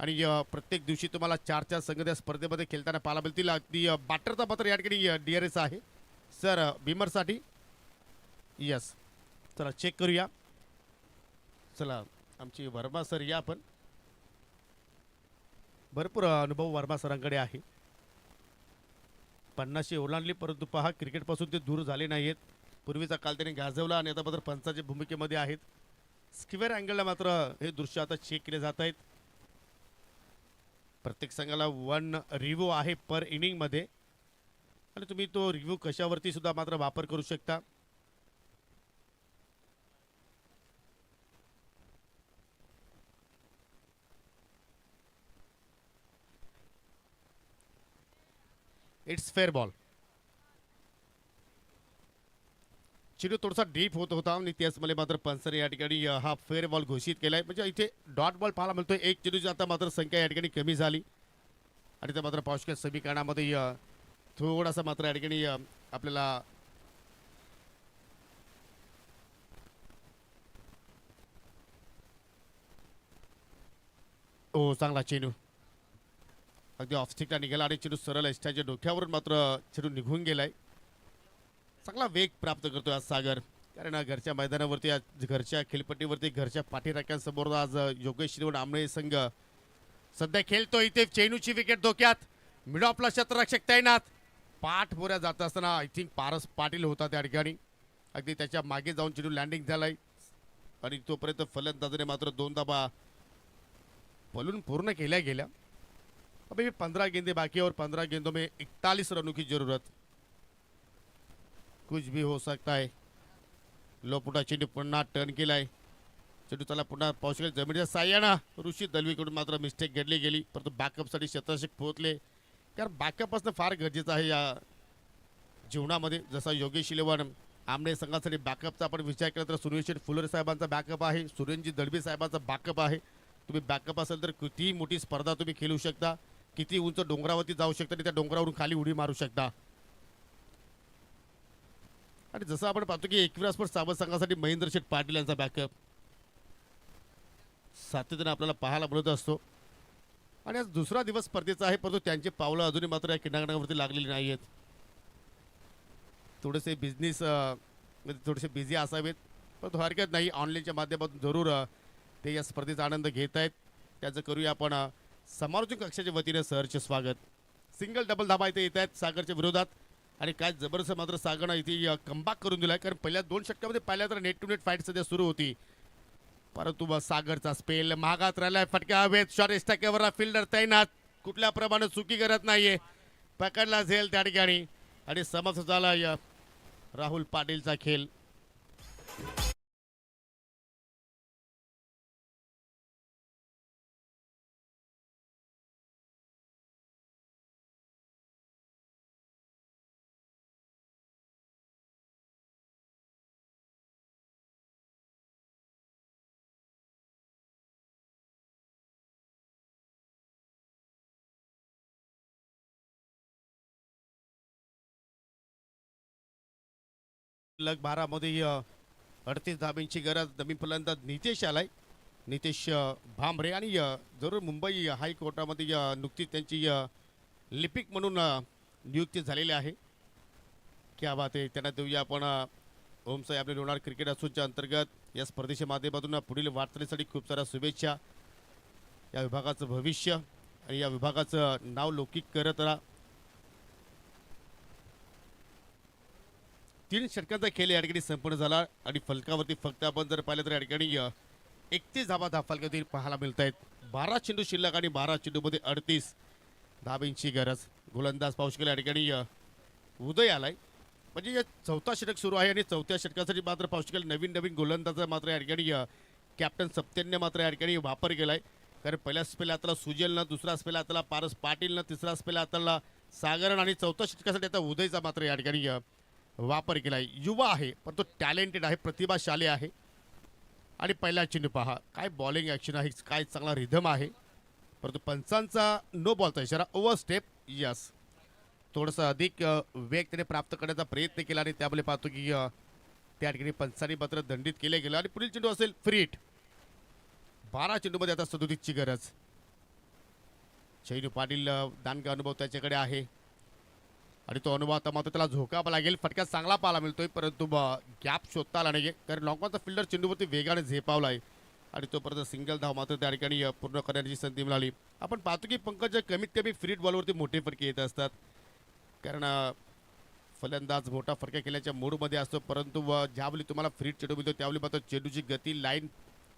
आणि प्रत्येक दिवशी तुम्हाला 4 संघ त्या स्पर्धेमध्ये खेळताना पाहायला मिळतील. अगदी बॅटरचा मात्र या ठिकाणी DRS आहे सर बिमरसाठी. यस चला चेक करूया. चला आमची वर्मा सर या आपण भरपूर अनुभव वर्मा सरांकडे आहे. 50 ओलांडली परंतु पहा क्रिकेटपासून ते दूर झाले नाहीत. पूर्वीचा काल त्यांनी गाजवला आणि आता मात्र पंचाच्या भूमिकेमध्ये आहेत. स्क्वेअर अँगलला मात्र हे दृश्य आता चेक केले जात आहेत. प्रत्येक संघाला 1 रिव्ह्यू आहे पर इनिंगमध्ये आणि तुम्ही तो रिव्ह्यू कशावरती सुद्धा मात्र वापर करू शकता. It's fair ball. चेंडू थोडासा डीप होत होता आणि त्याच मला मात्र पंचने या ठिकाणी हा फेअर बॉल घोषित केलाय. म्हणजे इथे डॉट बॉल पाहायला मिळतोय. एक चेंडूची आता मात्र संख्या या ठिकाणी कमी झाली आणि त्या मात्र पावशेकर समीकरणामध्ये थोडासा मात्र या ठिकाणी आपल्याला ओ चांगला चेंडू अगदी ऑफस्टिकला निघाला आणि चेंडू सरळ एस्टाच्या डोक्यावरून मात्र चेंडू निघून गेलाय. चांगला वेग प्राप्त करतोय आज सागर. कारण घरच्या मैदानावरती घरच्या खेळपट्टीवरती घरच्या पाठीराख्यांसमोर आज योगेश श्रीवण आमळे संघ सध्या खेळतो इथे चेनूची विकेट धोक्यात. मिड ऑफला क्षेत्ररक्षक तैनात. पाठ बोऱ्या जात असताना आय थिंक पारस पाटील होता त्या ठिकाणी. अगदी त्याच्या मागे जाऊन चेंडू लँडिंग झालाय आणि तोपर्यंत फलंदाजाने मात्र 2 धाबा पलून पूर्ण केल्या गेल्या. अभी 15 गेंदे बाकी है और 15 गेंदों में 41 रनों की जरूरत. कुछ भी हो सकता है. लोपुटा चेंडू पुन्हा टर्न केलाय. चेंडू त्याला पुन्हा पाहू शकेल जमिनीच्या साह्यानं ऋषी दलवीकडून मात्र मिस्टेक घडली गेली. परंतु बॅकअपसाठी क्षेत्ररक्षक पोहोचले. कारण बॅकअप असणं फार गरजेचं आहे या जीवनामध्ये. जसा योगेश इलेव्हन आमने संघासाठी बॅकअपचा आपण विचार केला तर सुरेश फुलर साहेबांचा बॅकअप आहे. सुरेंजी दळवी साहेबांचा बॅकअप आहे. तुम्ही बॅकअप असेल तर कितीही मोठी स्पर्धा तुम्ही खेळू शकता. किती उंच डोंगरावरती जाऊ शकता आणि त्या डोंगरावरून खाली उडी मारू शकता. आणि जसं आपण पाहतो की एकविरा स्पोर्ट्स सावध संघासाठी महेंद्र शेठ पाटील यांचा बॅकअप सातत्याने आपल्याला पाहायला मिळत असतो. आणि आज दुसरा दिवस स्पर्धेचा आहे, परंतु त्यांचे पावलं अजूनही मात्र या क्रीडांगणावरती लागलेली नाही आहेत. थोडेसे बिझनेस थोडेसे बिझी असावेत, परंतु हरकत नाही. ऑनलाईनच्या माध्यमातून जरूर ते या स्पर्धेचा आनंद घेत आहेत. त्याचं करूया आपण समालोचक कक्षाच्या वतीने सहर्ष स्वागत. सिंगल डबल धाबा इथे येत आहेत सागरच्या विरोधात. आणि काय जबरदस्त मात्र सागरनं इथे कमबॅक करून दिला. कारण पहिल्या 2 षटकामध्ये पाहिल्या तर नेट टू नेट फाईट सध्या सुरू होती, परंतु सागरचा स्पेल महागात राहिलाय. फटका हवेत. शॉट एस्टाकेवर फिल्डर तैनात. कुठल्या प्रमाणे चुकी करत नाहीये. पकडला झेल त्या ठिकाणी आणि समाप्त झाला राहुल पाटीलचा खेळ. लग 12 मध्ये 38 धाब्यांची गरज. नवीन फलंदाज नितेश आलाय. नितेश भांबरे आणि जरूर मुंबई हायकोर्टामध्ये नुकतीच त्यांची लिपिक म्हणून नियुक्ती झालेली आहे. क्या बात आहे. त्यांना देऊया आपण ओमसाई आपले लोणार क्रिकेट असोसिएशनच्या अंतर्गत या स्पर्धेच्या माध्यमातून पुढील वाटचालीसाठी खूप साऱ्या शुभेच्छा. या विभागाचं भविष्य आणि या विभागाचं नाव लौकिक करत राहा. 3 षटकांचा खेळ या ठिकाणी संपूर्ण झाला आणि फलकावरती फक्त आपण जर पाहिलं तर या ठिकाणी 31 धाबा फलकावरती पाहायला मिळत आहेत. 12 चेंडू शिल्लक आणि 12 चेंडूमध्ये 38 धाब्यांची गरज. गोलंदाज पाहू शकेल या ठिकाणी उदय आलाय. म्हणजे या 4था षटक सुरू आहे आणि 4थ्या षटकासाठी मात्र पाहू शकेल नवीन गोलंदाज मात्र या ठिकाणी कॅप्टन सप्तेनने मात्र या ठिकाणी वापर केलाय. कारण पहिल्या स्पेल हाताला सुजलनं, दुसरा स्पेल हाताला पारस पाटीलनं, तिसरा स्पेल हाताला सागरन आणि 4थ्या षटकासाठी आता उदयचा मात्र या ठिकाणी वापर केलाय. युवा आहे पण तो टॅलेंटेड आहे, प्रतिभाशाली आहे. आणि पहिला चेंडू पहा काय बॉलिंग ॲक्शन आहे, काय चांगला रिधम आहे. परंतु पंचांचा नो बॉलचा इशारा. Over step. यस, थोडंसं अधिक वेग त्याने प्राप्त करण्याचा प्रयत्न केला आणि त्यामुळे पाहतो की त्या ठिकाणी पंचांनी मात्र दंडित केले गेलं. आणि पुढील चेंडू असेल फ्री हिट. 12 चेंडूमध्ये आता 37ची गरज. चैनू पाटील दानगा अनुभव त्याच्याकडे आहे आणि तो अनुभव आता मात्र त्याला झोकावा लागेल. फटका चांगला पाहायला मिळतोय परंतु गॅप शोधता आला नाही. कारण लॉंगॉनचा फिल्डर चेंडूवरती वेगाने झेपावला आहे आणि तोपर्यंत सिंगल धाव मात्र त्या ठिकाणी पूर्ण करण्याची संधी मिळाली. आपण पाहतो की पंकज कमीत कमी फ्री हिट बॉलवरती मोठे फटके येत असतात. कारण फलंदाज मोठा फटका केल्याच्या मूडमध्ये असतो, परंतु ज्यावेळी तुम्हाला फ्री हिट चेंडू मिळतो त्यावेळी मात्र चेंडूची गती लाईन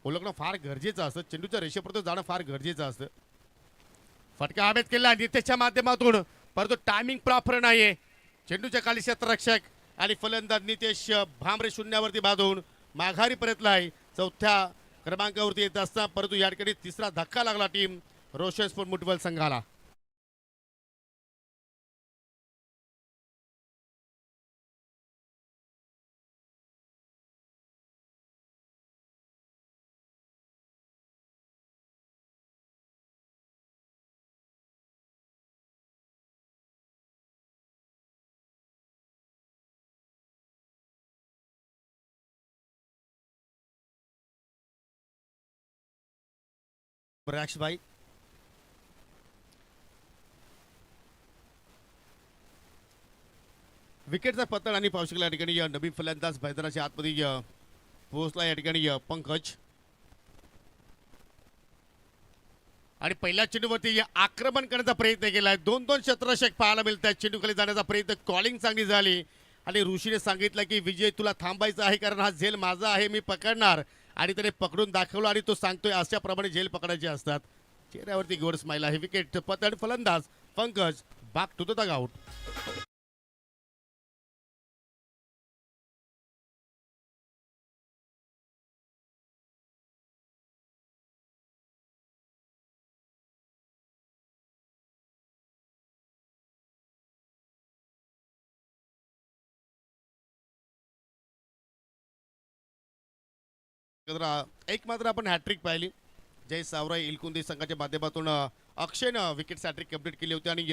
ओळखणं फार गरजेचं असतं. चेंडूच्या रेषेपर्यंत जाणं फार गरजेचं असतं. फटका हवेत केला नितेशच्या माध्यमातून, परंतु टायमिंग प्रॉपर नाहीये. चेंडूच्या खाली क्षेत्ररक्षक आणि फलंदाज नितेश भांबरे शून्यावरती बांधून माघारी परतलाय. 4थ्या क्रमांकावरती येत असता परंतु या ठिकाणी तिसरा धक्का लागला टीम रोशन स्पोर्ट मुठवल संघाला. भाई विकेटचा पतन आणि पावसाळ्या या ठिकाणी नवीन फलंदाज मैदानाच्या आतमध्ये पोहोचला. या ठिकाणी पंकज आणि पहिल्या चेंडूवरती आक्रमण करण्याचा प्रयत्न केलाय. 2-2 क्षेत्ररक्षक पाहायला मिळत आहेत. चेंडूखाली जाण्याचा प्रयत्न, कॉलिंग चांगली झाली आणि ऋषीने सांगितलं की विजय तुला थांबायचं आहे कारण हा झेल माझा आहे, मी पकडणार. आणि त्याने पकडून दाखवलं आणि तो सांगतोय अशाप्रमाणे झेल पकडायचे असतात. चेहऱ्यावरती गोड स्माईल आहे. विकेट पतन, फलंदाज Pankaj back to the dugout. एक मात्र आपण हॅट्रिक पाहिली. जय सावराई इलकुंदी संघाच्या माध्यमातून अक्षयनं विकेट हॅट्रिक कंप्लीट केली होती. आणि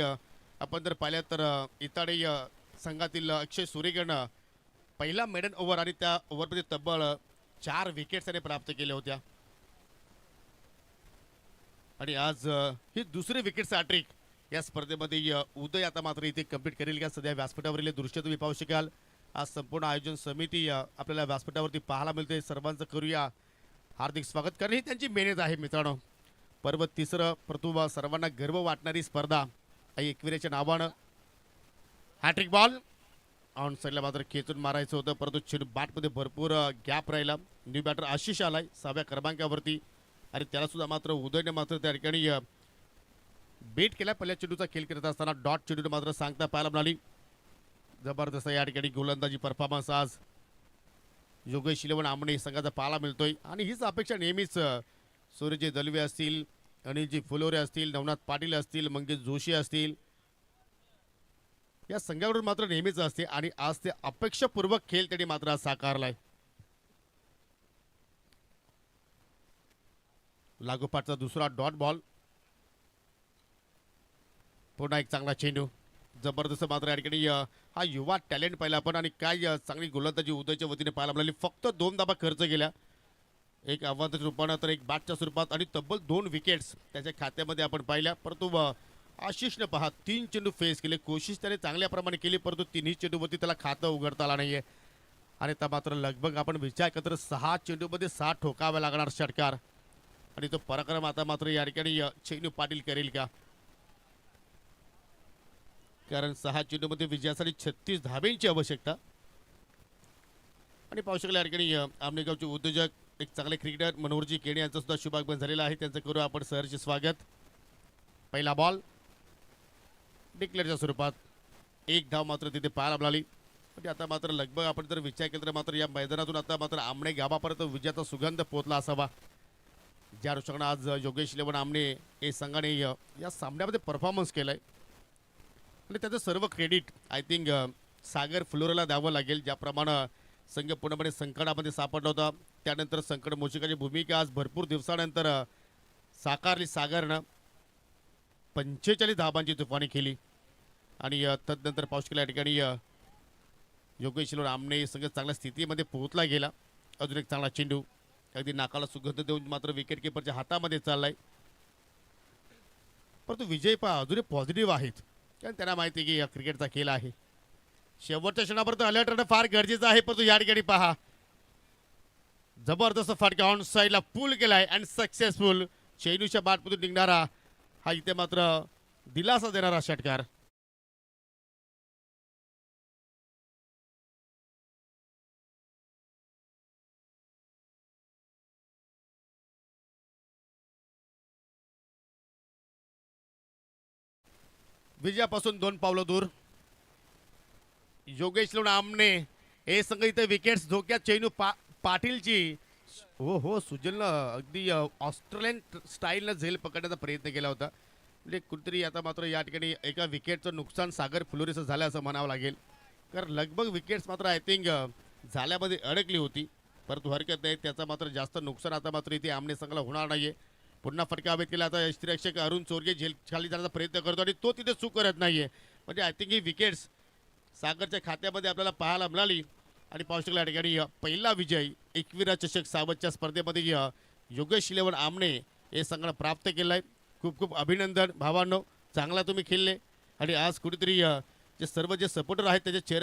आपण जर पाहिलं तर इताडे संघातील अक्षय सुरेगनं पहिला मेडन ओव्हर आणि त्या ओव्हरमध्ये तब्बल 4 विकेट्स त्याने प्राप्त केल्या होत्या. आणि आज ही दुसरी विकेट हॅट्रिक या स्पर्धेमध्ये उदय आता मात्र इथे कंप्लीट करेल का? सध्या व्यासपीठावरील दृश्य तुम्ही पाहू शकाल. आज संपूर्ण आयोजन समिती आपल्याला व्यासपीठावरती पाहायला मिळते. सर्वांचं करूया हार्दिक स्वागत, कारण ही त्यांची मेहनत आहे मित्रांनो. पर्व तिसरं, परंतु सर्वांना गर्व वाटणारी स्पर्धा एकविरेच्या नावानं. हॅट्रिक बॉल ऑन साईडला मात्र खेचून मारायचं होतं, परंतु चेंडू बॅटमध्ये भरपूर गॅप राहिला. न्यू बॅटर आशिष आलाय 6व्या क्रमांकावरती आणि त्याला सुद्धा मात्र उदयने मात्र त्या ठिकाणी बेट केला. पहिल्या चेंडूचा खेळ करत असताना डॉट चेंडूने मात्र सांगता पाहायला मिळाली. जबरदस्त या ठिकाणी गोलंदाजी परफॉर्मन्स आज योगेश इलेवन आमणे संघाचा पाहायला मिळतोय. आणि हीच अपेक्षा नेहमीच सूर्यजी दलवे असतील, अनिलजी फुलोरे असतील, नवनाथ पाटील असतील, मंगेश जोशी असतील, या संघाकडून मात्र नेहमीच असते. आणि आज ते अपेक्षापूर्वक खेळ त्यांनी मात्र आज साकारलाय. लागोपाठचा दुसरा डॉट बॉल, पुन्हा एक चांगला चेंडू. जबरदस्त मात्र या ठिकाणी हा युवा टॅलेंट पाहिला आपण. आणि काय चांगली गोलंदाजी उदयच्या वतीने पाहायला मिळाली. फक्त 2 धाबा खर्च केल्या, एक आव्हानाच्या रूपानं तर एक बॅटच्या स्वरूपात, आणि तब्बल 2 विकेट्स त्याच्या खात्यामध्ये आपण पाहिल्या. परंतु आशिषनं पहा 3 चेंडू फेस केले. कोशिश त्याने चांगल्या प्रमाणे केली, परंतु 3ही चेंडूवरती त्याला खातं उघडता आला नाहीये. आणि त्या मात्र लगभग आपण विचार करतो 6 चेंडूमध्ये 6 ठोकावे लागणार षटकार. आणि तो पराक्रम आता मात्र या ठिकाणी चैनू पाटील करेल का? कारण 6 चेंडूमध्ये विजयासाठी 36 धाब्यांची आवश्यकता. आणि पाहू शकले या ठिकाणी आमनेगावचे उद्योजक, एक चांगले क्रिकेटर मनोहरजी केणे यांचं सुद्धा शुभागमन झालेलं आहे. त्यांचं करू आपण सहर्ष स्वागत. पहिला बॉल डिक्लेअरच्या स्वरूपात, एक धाव मात्र तिथे पाहायला मिळाली. म्हणजे आता मात्र लगभग आपण जर विचार केला तर मात्र या मैदानातून आता मात्र आमणे गावापर्यंत विजयाचा सुगंध पोहोचला असावा. ज्या अनुषंगाने आज योगेश इलेवन आमणे हे संघाने या सामन्यामध्ये परफॉर्मन्स केलाय. आणि त्याचं सर्व क्रेडिट आय थिंक सागर फ्लोरेला द्यावं लागेल. ज्याप्रमाणे संघ पूर्णपणे संकटामध्ये सापडला होता, त्यानंतर संकट मोचकाची भूमिका आज भरपूर दिवसानंतर साकारली. सागरनं 45 धाबांची तुफानी केली. आणि तदनंतर पाऊस केला या ठिकाणी योगेश इलेवन आमणे संघ चांगल्या स्थितीमध्ये पोहोचला गेला. अजून एक चांगला चेंडू अगदी नाकाला सुगंध देऊन मात्र विकेट किपरच्या हातामध्ये चाललाय. परंतु विजय पहा अजूनही पॉझिटिव्ह आहेत, कारण त्यांना माहिती आहे की या क्रिकेटचा खेळ आहे. शेवटच्या क्षणापर्यंत अलर्ट राहणं फार गरजेचं आहे. परंतु या ठिकाणी पहा जबरदस्त फटका ऑन साईडला पूल केलाय आणि सक्सेसफुल. चेंडूच्या बॅटमधून निघणारा हा इथे मात्र दिलासा देणारा षटकार. विजयापासून 2 पावलं दूर योगेश इलेवन आमणे हे संघ इथे विकेट्स धोक्यात. चैनू पाटीलची हो सुजलनं अगदी ऑस्ट्रेलियन स्टाईलनं झेल पकडण्याचा प्रयत्न केला होता. म्हणजे कुठेतरी आता मात्र या ठिकाणी एका विकेटचं नुकसान सागर फुलोरेचं झालं असं म्हणावं लागेल. कारण लगभग विकेट्स मात्र आय थिंक झाल्यामध्ये अडकली होती, परंतु हरकत नाही. त्याचा मात्र जास्त नुकसान आता मात्र इथे आमणे संघाला होणार नाहीये. पुन्हा फटका हवेत केला. आता यष्टीरक्षक अरुण चोरगे झेल खाली जाण्याचा प्रयत्न करतो आणि तो तिथे चूक करत नाहीये. म्हणजे आय थिंक ही विकेट्स सागरच्या खात्यामध्ये आपल्याला पाहायला मिळाली. आणि पाहू शकला या ठिकाणी पहिला विजय एकविरा चषक सावधच्या स्पर्धेमध्ये योगेश इलेवन आमणे हे संघाने प्राप्त केलाय. खूप खूप अभिनंदन भावांनो, चांगला तुम्ही खेळले. आणि आज कुठेतरी जे सर्व जे सपोर्टर आहेत त्याच्या चेहऱ्या